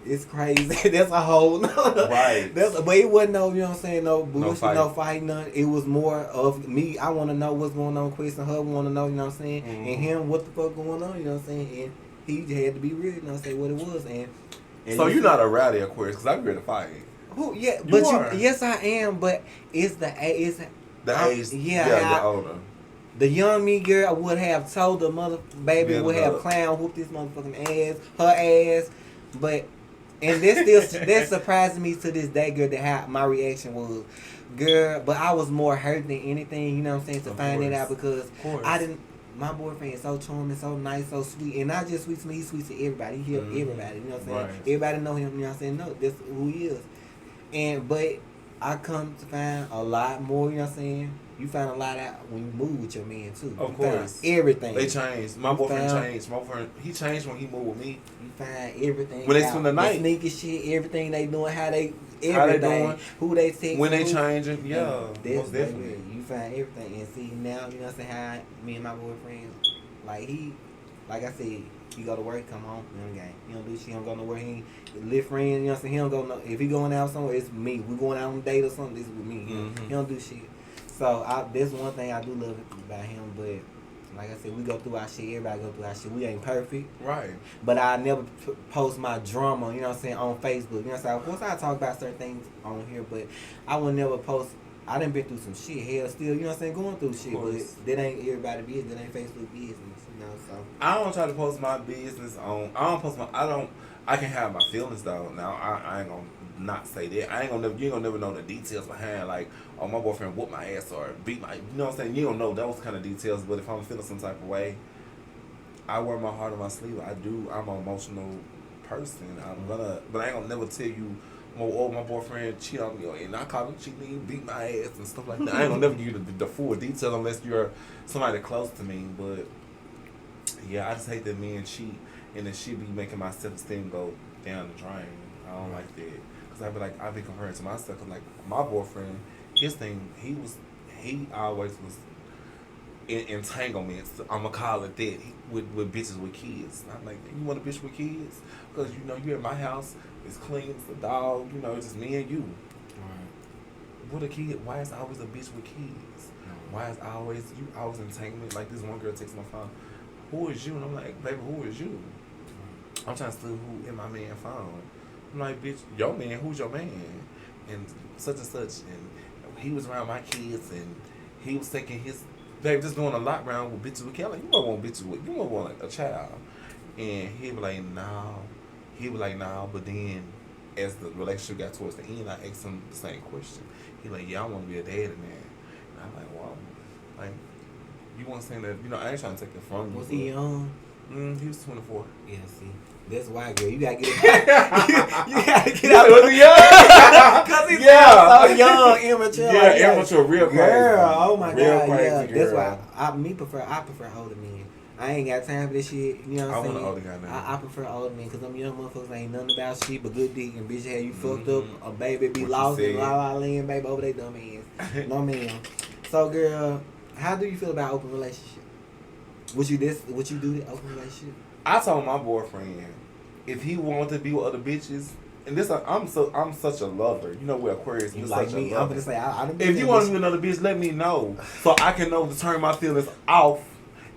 it's crazy. That's a whole right. But it wasn't no, you know what I'm saying, no bullshit, no fight, none. It was more of me. I want to know what's going on. Question her want to know, you know what I'm saying, and him what the fuck going on, you know what I'm saying, and he had to be real, you know what I'm saying, what it was, and so you're not a rowdy Aquarius, because I'm ready to fight. Who? Yeah, but yes, I am, but it's the age. Yeah, you're older. The young me girl would have told the mother baby would have clown whooped this motherfucking ass, her ass, but. And that surprised me to this day, girl, that how my reaction was. Girl, but I was more hurt than anything, you know what I'm saying, to find it out because I didn't, my boyfriend is so charming, so nice, so sweet. And not just sweet to me, he's sweet to everybody. He helped everybody, you know what I'm saying? Right. Everybody know him, you know what I'm saying? No, that's who he is. But I come to find a lot more, you know what I'm saying? You find a lot out when you move with your man too. Of course. Everything. They changed. My boyfriend changed. He changed when he moved with me. You find everything. When they spend the night. The sneaky shit, everything they doing, everything. Doing. Who they text. When they changing, yeah. Most definitely. You find everything. And see now, you know what I'm saying, how me and my boyfriend, like I said, he go to work, come home, you know, game. He don't do shit, he don't go nowhere, he ain't live friends, you know what I'm saying, he don't go no, if he going out somewhere, it's me. We going out on a date or something, this is with me. He don't do shit. So that's one thing I do love about him, but like I said, we go through our shit, everybody go through our shit. We ain't perfect. Right. But I never post my drama, you know what I'm saying, on Facebook. You know what I'm saying? Of course I talk about certain things on here, but I would never post. I done been through some shit. Hell, still, you know what I'm saying, going through shit. But that ain't everybody business. That ain't Facebook business, you know, so. I don't try to post my business on, I can have my feelings though. Now, I ain't gonna not say that. You ain't gonna never know the details behind, like, oh, my boyfriend whooped my ass or beat my, you know what I'm saying? You don't know those kind of details, but if I'm feeling some type of way, I wear my heart on my sleeve. I'm an emotional person. But I ain't gonna never tell you, my boyfriend cheat on me, and I call him cheating, beat my ass and stuff like that. I ain't gonna never give you the full details unless you're somebody close to me. But yeah, I just hate that men cheat and then she be making my self-esteem go down the drain. I don't like that, because I be comparing to myself. Cause like my boyfriend, his thing, he always was in entanglements. I'ma call it that, with bitches with kids. I'm like, you want a bitch with kids? Because you know you're at my house. It's clean, it's a dog, you know, it's just me and you. Right. What a kid, why is always a bitch with kids? Why is always entanglement? Like this one girl texts my phone, who is you? And I'm like, baby, who is you? I'm trying to see who in my man phone. I'm like, bitch, your man, who's your man? And such and such. And he was around my kids and he was taking his, baby, just doing a lot around with bitches with kids. Like, you might want bitches with, you might want like a child. And he was like, no. He was like, nah, but then as the relationship got towards the end, I asked him the same question. He like, yeah, I want to be a dad in that. And I'm like, well, like, you want to say that, you know, I ain't trying to take it from you. Was he young? He was 24. Yeah, see. That's why, girl. You gotta get it. you gotta get out. Was he young? Because he's so young, immature. Yeah, like, immature, real crazy. Girl, oh my real God, crazy, yeah. Girl. That's why I prefer older men. I ain't got time for this shit. You know what I'm saying? I want an older guy now. I prefer older men because them young motherfuckers ain't nothing about shit but good dick and bitch had you fucked up. A baby be lost in la la land, baby, over they dumb ass. No man. So, girl, how do you feel about open relationship? Would you do the open relationship? I told my boyfriend if he wanted to be with other bitches, and this I'm such a lover. You know we're Aquarius. You like such me? I'm gonna say if you want to be with another bitch, let me know so I can know to turn my feelings off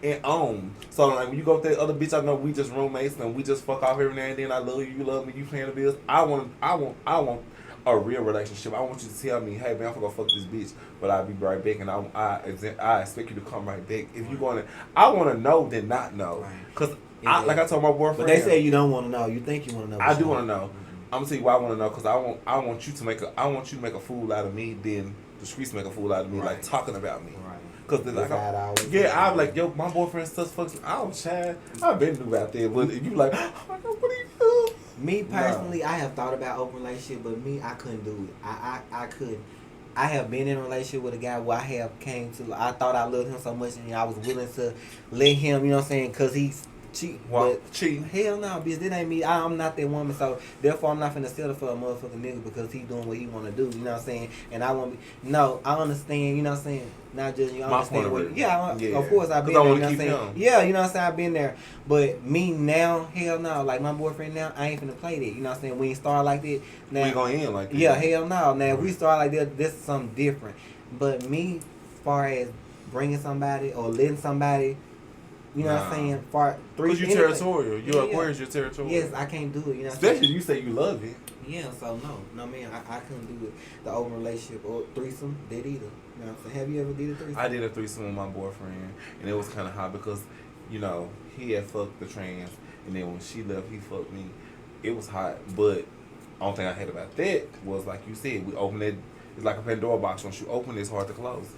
and on. So like when you go with that other bitch, I know we just roommates and we just fuck off every now and then. I love you, you love me, you paying the bills. I want a real relationship, I want you to tell me, hey man, I'm gonna go fuck this bitch, but I'll be right back, and I expect you to come right back. If you gonna, I want to know than not know, cause like I told my boyfriend. But they say you don't want to know. You think you want to know. I do want to know. I'm gonna tell you why I want to know, cause I want you to make a fool out of me, then the streets make a fool out of me, like talking about me. Right. Cause like, I'm like, yo, my boyfriend stuff fucks. I don't child. I've been through out there, but you like, oh my God, what do you do? Me personally, I have thought about open relationship, but me, I couldn't do it. I couldn't. I have been in a relationship with a guy where I have came to. I thought I loved him so much, and I was willing to let him. You know what I'm saying? Cause he's cheat. Cheating. Hell no, bitch. That ain't me. I'm not that woman. So therefore, I'm not finna settle for a motherfucking nigga because he doing what he wanna do. You know what I'm saying? And I want. No, I understand. You know what I'm saying? Not just you understand. Of course I've been there. You know what I'm saying? Yeah, you know what I'm saying? I've been there. But me now, hell no. Like my boyfriend now, I ain't finna play that. You know what I'm saying? We ain't start like that. Now, we gonna end like that. Yeah, hell no. Now if we start like that, this is something different. But me, as far as bringing somebody or letting somebody. You know what I'm saying? Because you're territorial. You're Aquarius, you're territorial. Yes, I can't do it. You know especially you say you love it. Yeah, so no man, I couldn't do it. The open relationship or threesome, did either. You know what I'm saying? Have you ever did a threesome? I did a threesome with my boyfriend, and it was kind of hot because, you know, he had fucked the trans, and then when she left, he fucked me. It was hot, but only thing I had about that was, like you said, we opened it. It's like a Pandora box. Once you open it, it's hard to close.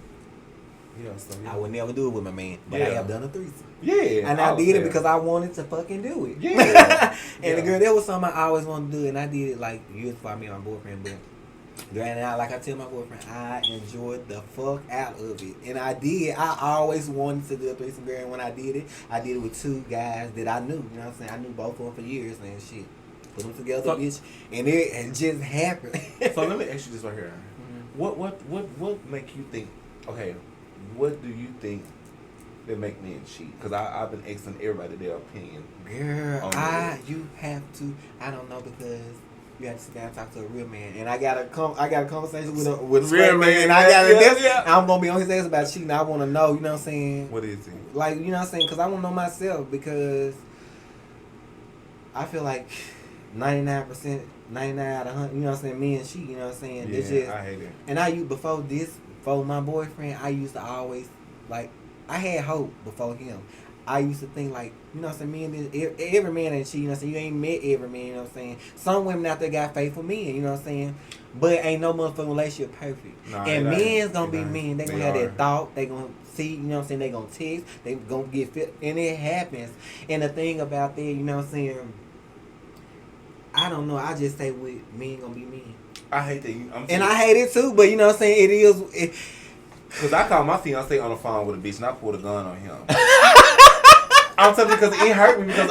Yeah, so I would never do it with my man, but I have done a threesome. Yeah, and I did it because I wanted to fucking do it. Yeah, and the girl, that was something I always wanted to do, and I did it like years before I met my boyfriend. But and like I tell my boyfriend, I enjoyed the fuck out of it, and I did. I always wanted to do a threesome, girl. And when I did it with two guys that I knew. You know what I'm saying? I knew both of them for years and shit. Put them together, bitch, and it just happened. So let me ask you this right here: What make you think? Okay. What do you think that make men cheat? Because I've been asking everybody their opinion. Girl, you have to. I don't know because you have to sit down and talk to a real man. And I got a conversation with a real man. And I'm gonna be on his ass about cheating. I want to know. You know what I'm saying? What is it? Like you know what I'm saying? Because I want to know myself because I feel like 99%, 99 out of 100. You know what I'm saying? Men cheat. You know what I'm saying? Yeah, I hate it. And before my boyfriend, I used to always, like, I had hope before him. I used to think, like, you know what I'm saying, every man ain't cheat, you know what I'm saying, you ain't met every man, you know what I'm saying. Some women out there got faithful men, you know what I'm saying, but ain't no motherfucking relationship perfect. And men's gonna be men, they gonna have that thought, they gonna see, you know what I'm saying, they gonna text, they gonna get fit, and it happens. And the thing about that, you know what I'm saying, I don't know, I just say with men gonna be men. I hate that. And I hate it too, but you know what I'm saying, it is. Because I called my fiance on the phone with a bitch and I pulled a gun on him. I'm telling you because it hurt me because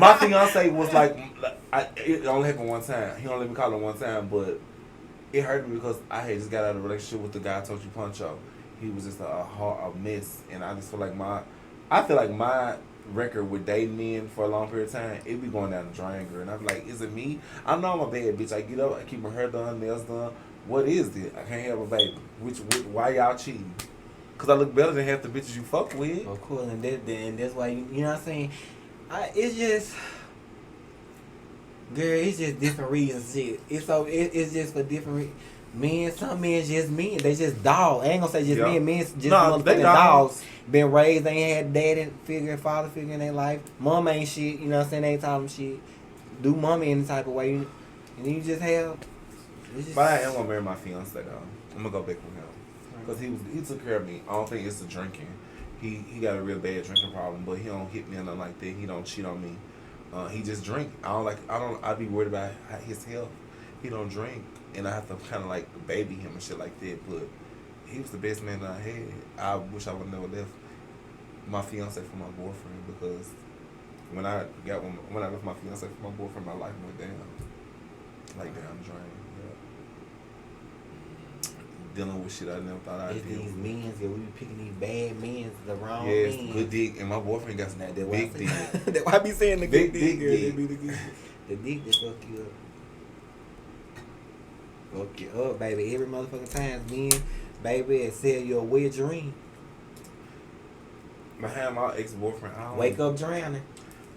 my fiance was like, it only happened one time. He only let me call him one time, but it hurt me because I had just got out of a relationship with the guy I told you, Puncho. He was just a mess, and I just feel like my record with dating men for a long period of time, it be going down the drain, girl. And I'm like, is it me? I know I'm a bad bitch. I get up, I keep my hair done, nails done. What is it? I can't have a baby. Why y'all cheating? Cause I look better than half the bitches you fuck with. Of course, and that's why you know what I'm saying. It's just, girl, it's just different reasons. Shit, it's just for different men. Some men just men. They just dogs. I ain't gonna say just men. Men just motherfucking dogs. Been raised. They ain't had daddy figure, father figure in their life. Mom ain't shit. You know what I'm saying? They ain't taught them shit. Do mommy any type of way, and you just have. But I am gonna marry my fiance though. I'm gonna go back with him. Because he took care of me. I don't think it's the drinking. He got a real bad drinking problem, but he don't hit me or nothing like that. He don't cheat on me. He just drink. I'd be worried about his health. He don't drink, and I have to kind of like baby him and shit like that. But he was the best man that I had. I wish I would never left my fiance for my boyfriend because when I left my fiance for my boyfriend, my life went down, like down the drain. Dealing with shit I never thought I'd deal with. These men, we be picking these bad men, the wrong men. Good dick, and my boyfriend got some big dick. That's why I be saying the good dick, girl. Dick. The dick that fuck you up. Fuck you up, baby. Every motherfucking time, men, baby, sell you a wet dream. Behind my ex-boyfriend, wake up drowning.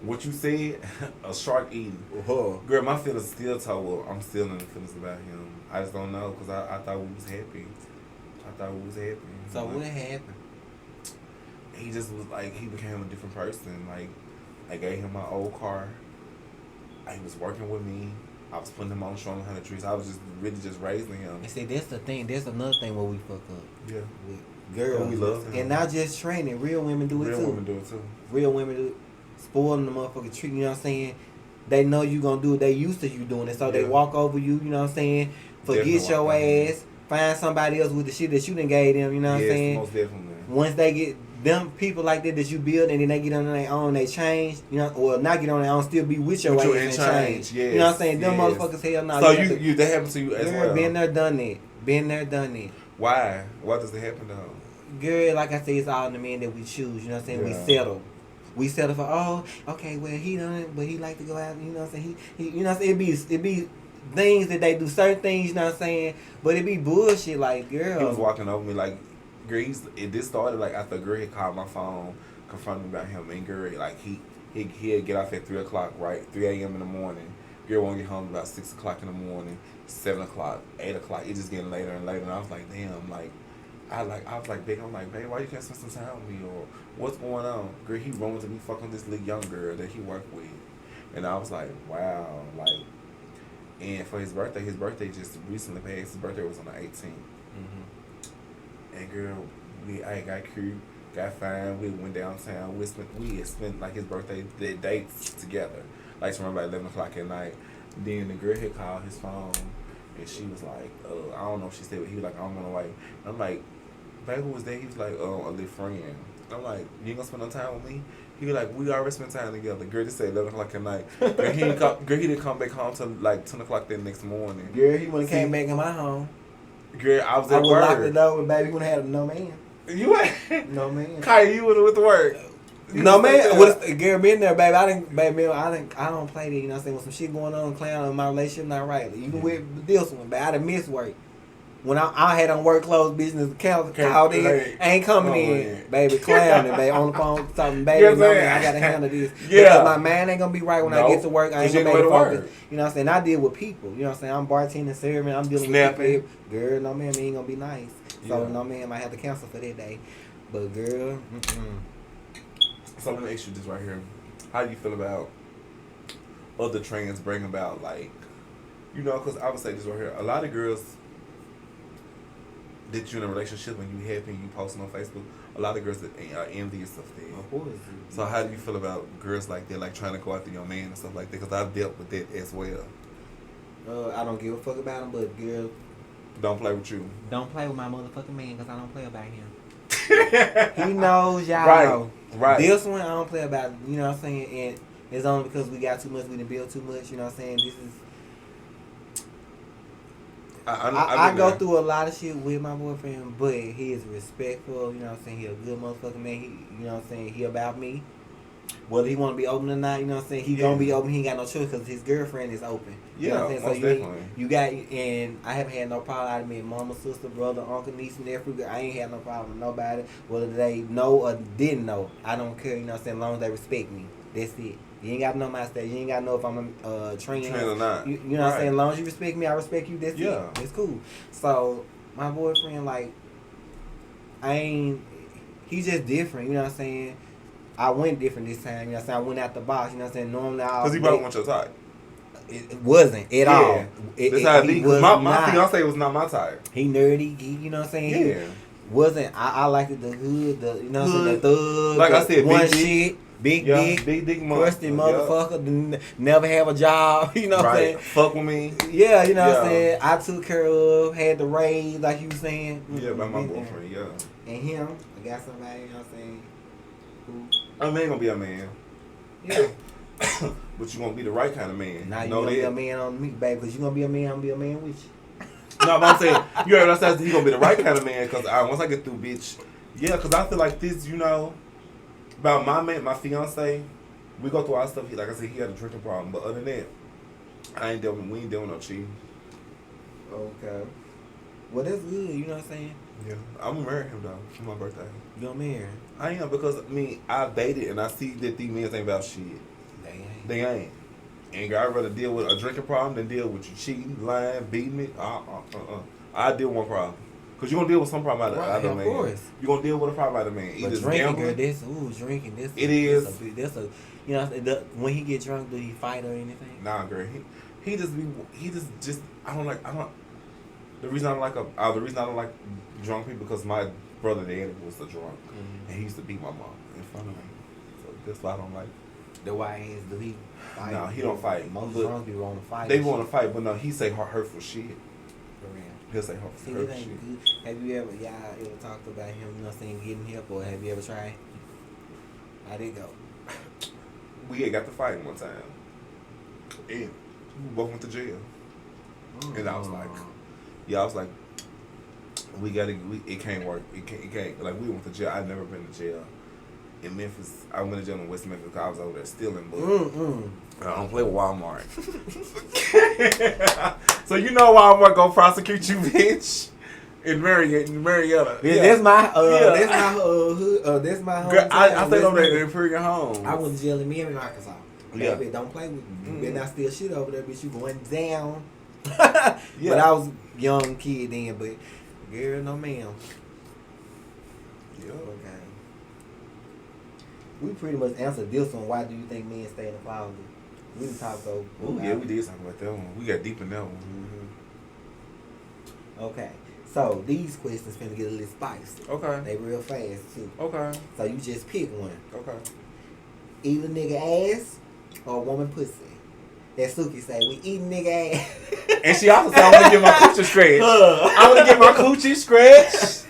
what you said, a shark eating. Girl, my feelings still told. I'm still in the feelings about him. I just don't know because I thought we was happy. So what happened? He just was like, he became a different person. Like, I gave him my old car. He was working with me. I was putting him on, showing him how to treat. I was just really just raising him. And see, that's the thing. There's another thing where we fuck up. Yeah. With girls. We love him. And not just training. Real women do it too. Real women do it. Spoiling the motherfucking treat, you know what I'm saying? They know you gonna do it. They used to you doing it. So they walk over you, you know what I'm saying? Forget your ass. Find somebody else with the shit that you done gave them, you know what I'm saying? Most definitely. Once they get them people like that you build and then they get on their own, they change, you know, or not get on their own, still be with your ass and change. Yes, you know what I'm saying? Them motherfuckers, hell no. So you that happened to you as well? Been there, done it. Why? Why does it happen though? Girl, like I said, it's all the men that we choose, you know what I'm saying? Yeah. We settle for, okay, well, he done it, but he like to go out, you know what I'm saying? He you know what I'm saying? It be things that they do, certain things, you know what I'm saying? But it be bullshit, like, girl. He was walking over me like, girl, this started like after girl had called my phone, confronting me about him, and girl, like, he'd get off at 3 o'clock, right? 3 a.m. in the morning. Girl won't get home about 6 o'clock in the morning, 7 o'clock, 8 o'clock. It's just getting later and later, and I was like, damn, like, I was like, babe, why you can't spend some time with me, or what's going on? Girl, he rolled to me fucking this little young girl that he worked with, and I was like, wow, like, and for his birthday just recently passed. His birthday was on the 18th, and girl, I got cute, got fine. We went downtown. We had spent like his birthday dates together, like to remember 11 o'clock at night. Then the girl had called his phone, and she was like, I don't know if she said, but he was like, I'm on the way. I'm like, babe, who was there? He was like, a little friend. I'm like, you ain't gonna spend no time with me? He was like, we already spent time together. Girl, just said 11 o'clock at night. Girl, he didn't come back home till like 10 o'clock the next morning. Girl, he wouldn't came back in my home. Girl, I was at work. I would lock the door, and baby, he wouldn't have no man. You ain't? No man. Khyia, you would've went to work. No man. Girl, been there, baby. I don't play that, you know what I'm saying? With some shit going on, clown in my relationship, not right. Even with this one, but I done missed work. When I had on work clothes, business account called in, ain't coming in, baby, clowning, baby, on the phone talking, baby, no man, I gotta handle this. Because my man ain't gonna be right when I get to work. I ain't gonna be able to focus. You know what I'm saying? I deal with people. You know what I'm saying? I'm bartending, serving, I'm dealing with people. Girl, no man, ain't gonna be nice. So no man might have to cancel for that day. But girl, So let me ask you this right here: how do you feel about other trans bring about, like, you know? Because I would say this right here: a lot of girls that you're in a relationship and you happy and you posting on Facebook, a lot of girls that are envious of that. of course. So how do you feel about girls like that, like trying to go after your man and stuff like that? Because I've dealt with that as well. I don't give a fuck about him, but girl, don't play with you. Don't play with my motherfucking man because I don't play about him. He knows, y'all know. Right. This one, I don't play about, you know what I'm saying? And it's only because we got too much, we didn't build too much, you know what I'm saying? This is... I go through a lot of shit with my boyfriend, but he is respectful, you know what I'm saying? He a good motherfucking man. He, you know what I'm saying? He about me. Whether he want to be open or not, you know what I'm saying? He gonna be open. He ain't got no choice because his girlfriend is open. You know what I'm saying? So definitely. You got, and I haven't had no problem. I met mama, sister, brother, uncle, niece, nephew. I ain't had no problem with nobody. Whether they know or didn't know, I don't care, you know what I'm saying? As long as they respect me. That's it. You ain't got to know my stage. You ain't got to know if I'm a trans or not. You know what I'm saying? As long as you respect me, I respect you. That's it. It's cool. So, my boyfriend, like, he's just different, you know what I'm saying? I went different this time, you know what I'm saying? I went out the box, you know what I'm saying? Normally, because he probably want your type. It wasn't at all. That's how it be. My fiance was not my type. He nerdy, you know what I'm saying? Yeah. Wasn't. I liked the hood, you know what I'm saying? The thug. Like I said, one shit. Big crusty motherfucker, never have a job, you know what I'm saying? Fuck with me. Yeah, you know what I'm saying? I took care of, had the raise, like you was saying. Yeah, by my boyfriend, And him, I got somebody, you know what I'm saying? A man gonna be a man. Yeah. But you gonna be the right kind of man. Now you gonna be a man on me, baby, because you gonna be a man, I'm gonna be a man with you. No, but I'm saying, you heard what I said, he gonna be the right kind of man, because once I get through, bitch, because I feel like this, you know, about my man, my fiance, we go through our stuff. Like I said, he had a drinking problem, but other than that, we ain't dealing no cheating. Okay. Well, that's good. You know what I'm saying? Yeah, I'm gonna marry him though for my birthday. You gonna marry him? I am, because I've dated and I see that these men ain't about shit. They ain't. And I'd rather deal with a drinking problem than deal with you cheating, lying, beating me. I deal with one problem. Because you're going to deal with some problem out of man. Of course. You're going to deal with a problem out of man. Either drinking, gambling. Drinking, this. It is. You know, when he get drunk, do he fight or anything? Nah, girl. He just, the reason I don't like drunk people because my brother daddy was a drunk. Mm-hmm. And he used to beat my mom in front of me. So that's why I don't like. The why is do he fight? No, he don't fight. Most drunk people want to fight. They want to fight, but no, he say hurtful shit. For real. He'll say hurtful shit. Good. Have you ever talked about him, you know, saying getting help, or have you ever tried? How'd it go? We had got to fight one time. And we both went to jail. And I was like, it can't work. It can't, like, we went to jail. I've never been to jail. In Memphis, I went to jail in West Memphis because I was over there stealing, but I don't play with Walmart. So you know Walmart gonna prosecute you, bitch. In Marietta. Yeah. That's my hood. That's my home. Girl, I stayed over there in Imperial Home. I went to jail in Marion, Arkansas. Yeah. Baby, don't play with me. You better not steal shit over there, bitch. You going down. Yeah. But I was a young kid then, but girl, no ma'am. Yeah. Okay. We pretty much answered this one. Why do you think men stay in the closet? We didn't talk though. Oh yeah, we did talk about that one. We got deep in that one. Mm-hmm. Okay. So these questions finna get a little spicy. Okay. They real fast too. Okay. So you just pick one. Okay. Either nigga ass or woman pussy. That Suki say, we eating nigga ass. And she also said, I want to get my coochie scratched. I want to get my coochie scratched.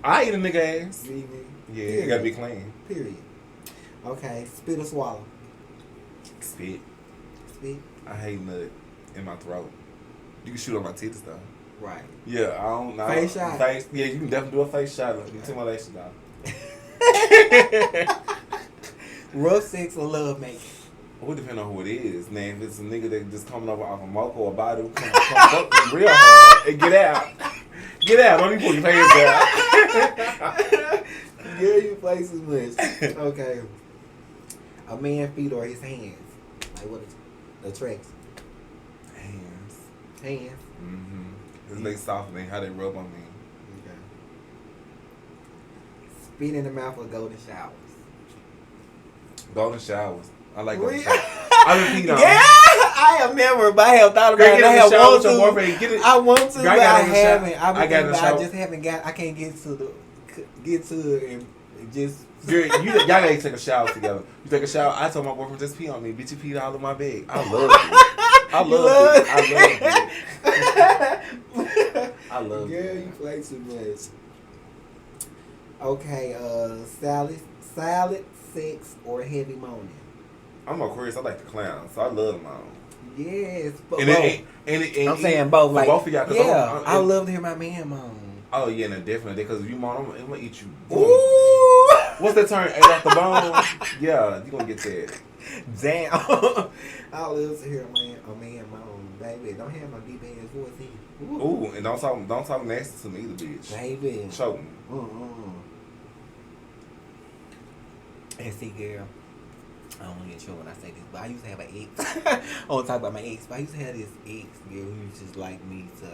I eat a nigga ass. Yeah, it gotta be clean. Period. Okay, spit or swallow? Spit. Spit? I hate nut in my throat. You can shoot on my titties though. Right. Yeah, I don't know. Face shot? Yeah, you can definitely do a face shot. Look, you my that shit out. Rough sex or love making? Well, it depends on who it is. Now, if it's a nigga that just coming over off a mocha or a body, come up real hard and get out. Get out. Don't even put your pants out. Yeah, you play too much. Okay. A man's feet or his hands? Like what is the tricks? Hands. Hands? Mm-hmm. It's like soft and how they rub on me. Okay. Spit in the mouth or golden showers? Golden showers. I like golden showers. I repeat on. Yeah, I have never, but I have thought about it. I have want to. I want to, but I haven't. I just haven't got. I can't get to it and just. Y'all gotta take a shower together. You take a shower. I told my boyfriend just pee on me. Bitch, you peed all in my bed. I love it. I love it. Girl, you play too much. Okay, salad, sex, or heavy moaning? I'm Aquarius. I like the clown, so I love them all. Yes, but and I'm saying both. Like both of y'all. Yeah, I love to hear my man moan. Oh yeah, no, definitely. Because if you moan, I'm gonna eat you. Ooh. What's that term? Ate off the bone? Yeah, you gonna get that. Damn. I love to hear a man moan, baby. Don't have my deep ass voice in. Ooh, and don't talk nasty to me either, bitch. Baby. Choke me. And see, girl, I don't want to get in trouble when I say this, but I used to have an ex. I don't talk about my ex, but I used to have this ex, girl, who used to just like me to,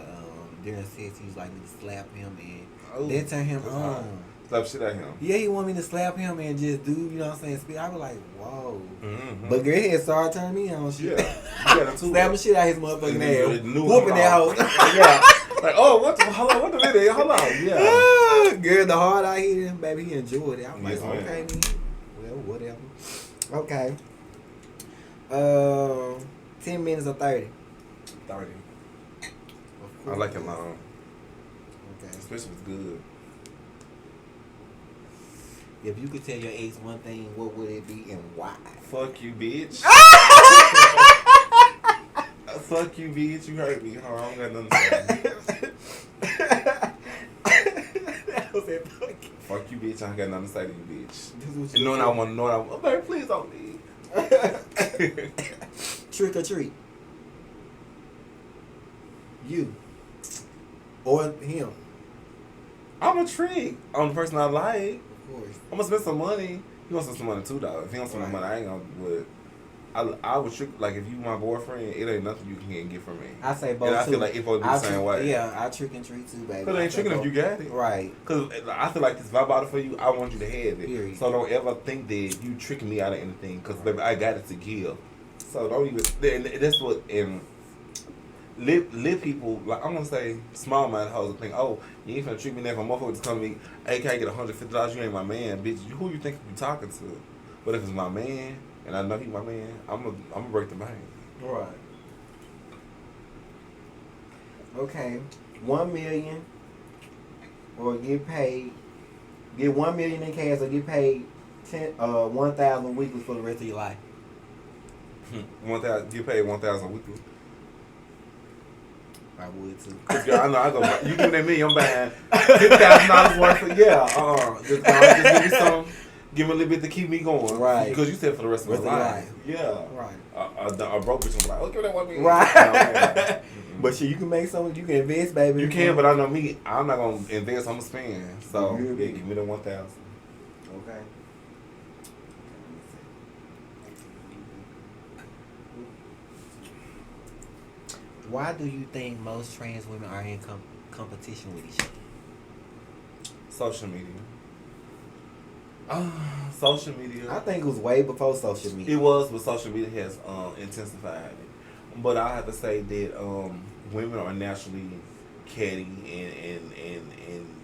during sex, he used like me to slap him and then turn him on. Slap shit at him. Yeah, he wanted me to slap him and just do, you know what I'm saying, spit. I was like, whoa. Mm-hmm. But girl, he had started turning me on shit. Yeah. Slapping shit out his motherfucking ass. Whooping that hoe. Yeah. Like, oh, what the minute? Hold on. Yeah. Girl, the hard I hit him, baby, he enjoyed it. I'm like, yes, okay, man. Well, whatever. Okay. 10 minutes or 30? 30. I like it long. Okay. Especially if it's good. If you could tell your ex one thing, what would it be and why? Fuck you, bitch. Fuck you, bitch. You hurt me. Hold on, I don't got nothing to say. That was it. Fuck you, bitch. I ain't got nothing to say to you, bitch. And knowing I want to know that. Oh, baby, please don't leave. Trick or treat. You. Or him. I'm a trick on the person I like. Of course. I'm gonna spend some money. He gonna spend some money too, though. If he don't spend no money, I ain't gonna. But I would trick, like, if you my boyfriend, it ain't nothing you can get from me. I say both And I too. feel like it supposed to be the same way. Yeah, I trick and treat too, baby. Cause it ain't tricking if you got it. Right. Cause I feel like this vibe out for you. I want you to have it. Period. So don't ever think that you tricking me out of anything. Cause baby, I got it to give. So don't even. That's what live people, like, I'm gonna say small minded hoes think, oh, you ain't finna treat me like a motherfucker just come to me, hey, can I get $150? You ain't my man, bitch. Who you think you talking to? But if it's my man and I know he my man, I'm gonna break the bank. Right. Okay. 1 million or get 1 million in cash or get paid 1,000 weekly for the rest of your life. 1,000, get paid 1,000 weekly. I would too. Girl, I know I go. You give me that million, I'm buying $50,000 worth of just give me some. Give me a little bit to keep me going. Right. Because you said for the rest of my life. Yeah. Right. A broke bitch will be like, oh, give me that 1 million. Right. But shit, you can make some. You can invest, baby. You can, but I know me. I'm not gonna invest. I'm gonna spend. So yeah, give me the 1,000. Okay. Why do you think most trans women are in competition with each other? Social media. Social media. I think it was way before social media. It was, but social media has intensified it. But I have to say that women are naturally catty and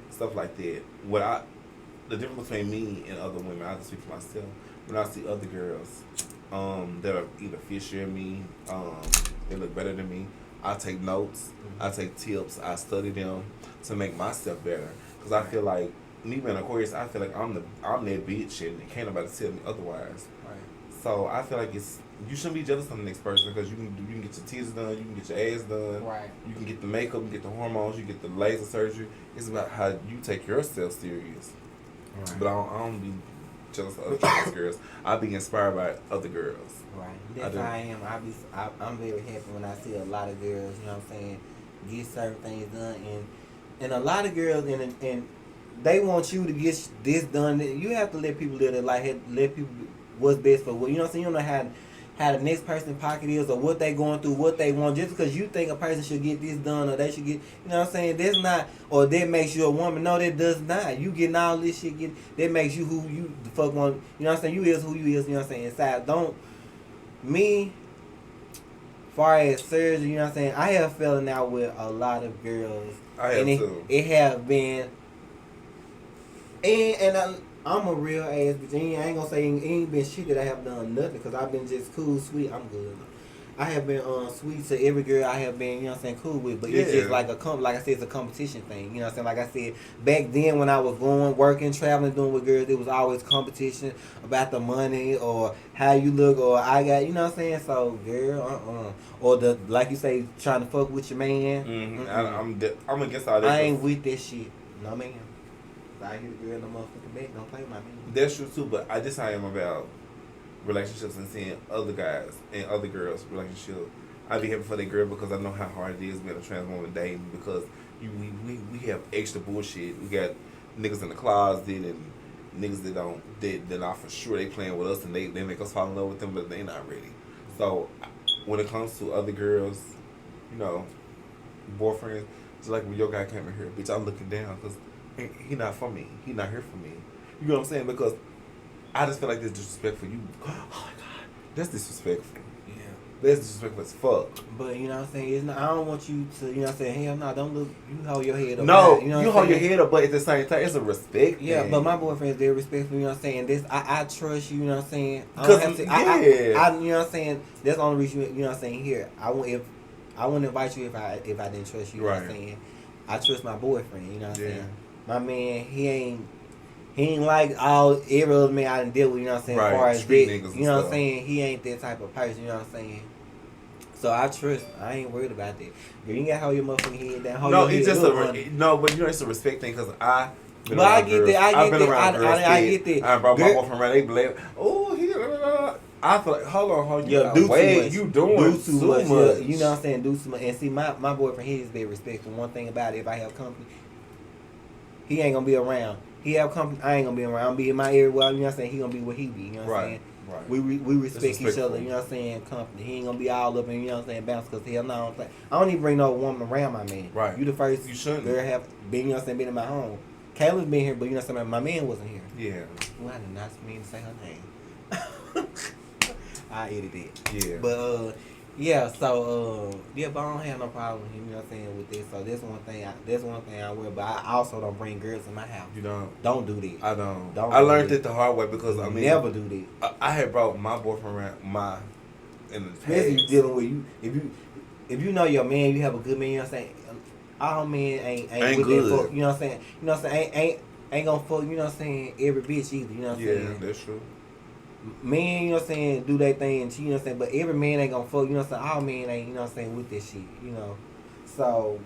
stuff like that. The difference between me and other women, I have to speak for myself. When I see other girls that are either fishier than me, they look better than me, I take notes, I take tips, I study them to make myself better. Because I feel like, me being Aquarius, I feel like I'm that bitch and can't nobody tell me otherwise. Right. So I feel like you shouldn't be jealous of the next person because you can get your teeth done, you can get your ass done, Right. You can get the makeup, you get the hormones, you get the laser surgery. It's about how you take yourself serious. Right. But I don't be jealous of other trans girls. I be inspired by other girls. Right. That's how I am. I'm very happy when I see a lot of girls, you know what I'm saying, get certain things done, and a lot of girls and they want you to get this done. You have to let people live their life. Let people what's best for what, you know what I'm saying. You don't know how the next person's pocket is or what they going through, what they want. Just because you think a person should get this done or they should get, you know what I'm saying, that's not, or that makes you a woman. No, that does not. You getting all this shit, that makes you who you the fuck want. You know what I'm saying. You is who you is. You know what I'm saying. Inside, me. Far as surgery, you know what I'm saying. I have fallen out with a lot of girls. I have too. It have been. And I'm a real ass bitch. I ain't gonna say it ain't been shit that I have done nothing because I've been just cool, sweet. I'm good. I have been sweet to every girl I have been, you know what I'm saying, cool with. But it's just like like I said, it's a competition thing. You know what I'm saying? Like I said, back then when I was going, working, traveling, doing with girls, it was always competition about the money or how you look or I got, you know what I'm saying? So, girl, or like you say, trying to fuck with your man. Mm-hmm. I'm against all that. I ain't with that shit. No, man. I hear the girl in the motherfucking bed. Don't play with my man. That's true too, but I am about relationships and seeing other guys and other girls' relationships. I be happy for that girl because I know how hard it is being a trans woman dating because we have extra bullshit. We got niggas in the closet and niggas that not for sure they playing with us and they make us fall in love with them, but they not ready. So when it comes to other girls, you know, boyfriends, it's like when your guy came in here, bitch, I'm looking down because he not for me. He not here for me. You know what I'm saying? Because I just feel like that's disrespectful. Oh my God, that's disrespectful. Yeah, that's disrespectful as fuck. But you know what I'm saying? It's not, I don't want you to, you know what I'm saying? Hell no, don't look. You hold your head up. No, you know you hold your head up, but at the same time, it's a respect. Yeah, thing. but my boyfriend's very respectful. You know what I'm saying? This I trust you. You know what I'm saying? I Cause don't have to, yeah, you know what I'm saying? That's the only reason. You know what I'm saying? Here, I wouldn't invite you if I didn't trust you. You know what I'm saying? I trust my boyfriend. You know what I'm saying? My man, he ain't like every other man I done dealt with, you know what I'm saying, as far as that, you know what I'm saying, he ain't that type of person, you know what I'm saying. So I trust, I ain't worried about that. Girl, you gotta hold your motherfucking head down, no, it's just but you know it's a respect thing, because I get that, I get that. I brought my boyfriend around, they blame, oh, I feel like, hold on, you do too much. You doing too much. Yeah, you know what I'm saying, do too much. And see, my boyfriend, he is very respectful. One thing about it, if I have company, he ain't gonna be around. He have company, I ain't gonna be around. I'm be in my area, well, you know what I'm saying, he gonna be where he be, you know what I'm saying? Right. We respect each respectful. other, you know what I'm saying, company. He ain't gonna be all up and, you know what I'm saying, bounce, because hell no, I don't even bring no woman around my man. Right. You the first You shouldn't. girl have been, you know what I'm saying, been in my home. Kayla's been here, but you know what I'm saying, my man wasn't here. Yeah. Well, I did not mean to say her name. I edit it. Yeah. But yeah, so yeah, but I don't have no problem with him, you know what I'm saying, with this. So that's one thing I will, but I also don't bring girls in my house. You don't. Don't do that. I don't. Don't I do learned that. it the hard way because I mean, Never do that. I had brought my boyfriend around in the Especially if past. you're dealing with if you know your man, you have a good man, you know what I'm saying. All men ain't with good. that fuck, you know what I'm saying. You know what I'm saying. Ain't gonna fuck, you know what I'm saying, every bitch either, you know what I'm Yeah, saying. that's true. Men, you know what I'm saying, do their thing and cheat, you know what I'm saying, but every man ain't gonna fuck, you know what I'm saying, all men ain't, you know what I'm saying, with this shit, you know. So,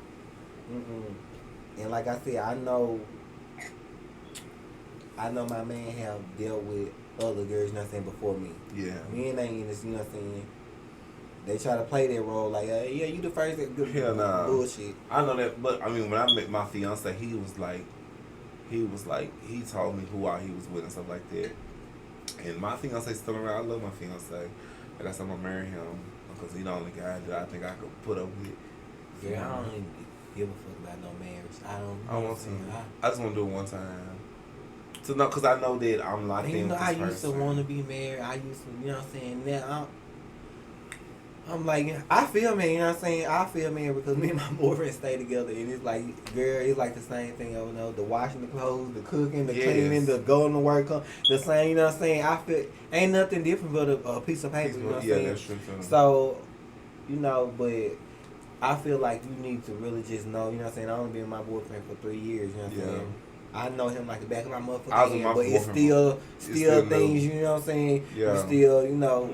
and like I said, I know my man have dealt with other girls, you know what I'm saying, before me. Yeah. Men ain't in this, you know what I'm saying. They try to play that role like, yeah, you the first that good Hell nah. bullshit. I know that, but I mean, when I met my fiance, he told me who he was with and stuff like that. And my fiance's still around. I love my fiance. Like I said, I'm gonna marry him because he's the only guy that I think I could put up with. Yeah, I don't even give a fuck about no marriage. I I want to. I just want to do it one time. To know, cause I know that I'm locked in. You know, with this I used to person. want to be married. I used to, you know what I'm saying. Now I'm like, I feel man, you know what I'm saying? I feel man because me and my boyfriend stay together, and it's like, girl, it's like the same thing, you know, the washing the clothes, the cooking, the cleaning, the going to work, the same, you know what I'm saying? I feel, ain't nothing different but a piece of paper, you know what I'm saying? That's true too. So, you know, but I feel like you need to really just know, you know what I'm saying? I only been with my boyfriend for 3 years, you know what I'm saying? I know him like the back of my motherfucking hand, but it's still things, you know what I'm saying? Yeah. We still, you know,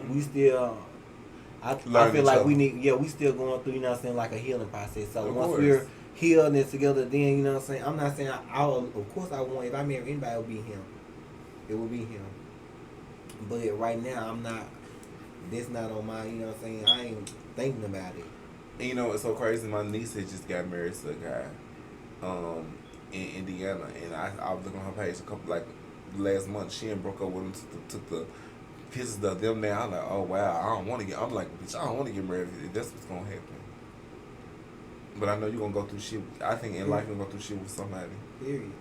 I feel like we still going through, you know what I'm saying, like a healing process. So once we're healed and together, then, you know what I'm saying, I'm not saying of course I want, if I marry anybody, it would be him. It would be him. But right now, I'm not, this not on my, you know what I'm saying, I ain't thinking about it. And you know, it's so crazy. My niece had just got married to a guy in Indiana, and I was looking on her page last month. She and broke up with him, took the pieces of them down. I'm like, oh wow, I'm like, bitch, I don't want to get married if that's what's gonna happen. But I know you're gonna go through shit. I think in life you're gonna go through shit with somebody. Period.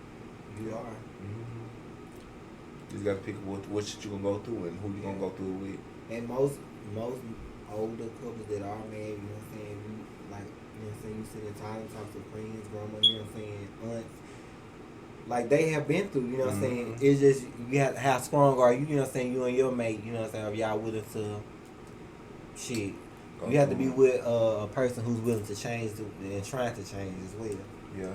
You are. You just gotta pick what shit you gonna go through and who you gonna go through it with. And most older couples that are married, you know what I'm saying, you know what I'm saying, you sit in time talk to friends, grandma, you know what I'm saying, aunts. Like they have been through, you know what I'm saying. It's just you have how strong are you, you know what I'm saying, you and your mate, you know what I'm saying, if y'all willing to shit. You have to be with a person who's willing to change and trying to change as well. Yeah.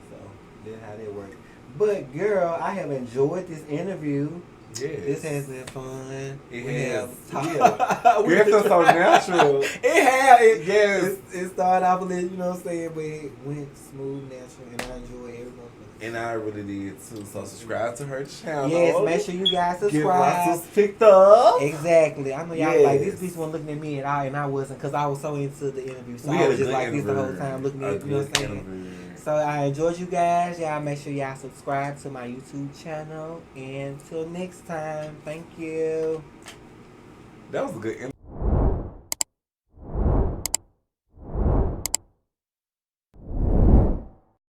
So that's how that works. But girl, I have enjoyed this interview. Yes. This has been fun. It we has. have It feels so natural. Yes. It started off a little, you know what I'm saying, but it went smooth, natural, and I enjoyed every moment. And I really did too. So subscribe to her channel. Yes, make sure you guys Get subscribe. my picked up. Exactly. I know y'all like this bitch wasn't looking at me at all, and I wasn't, because I was so into the interview. So I was just like this the whole time looking at, you know what I'm saying. So I enjoyed you guys. Y'all make sure y'all subscribe to my YouTube channel. And until next time, thank you. That was a good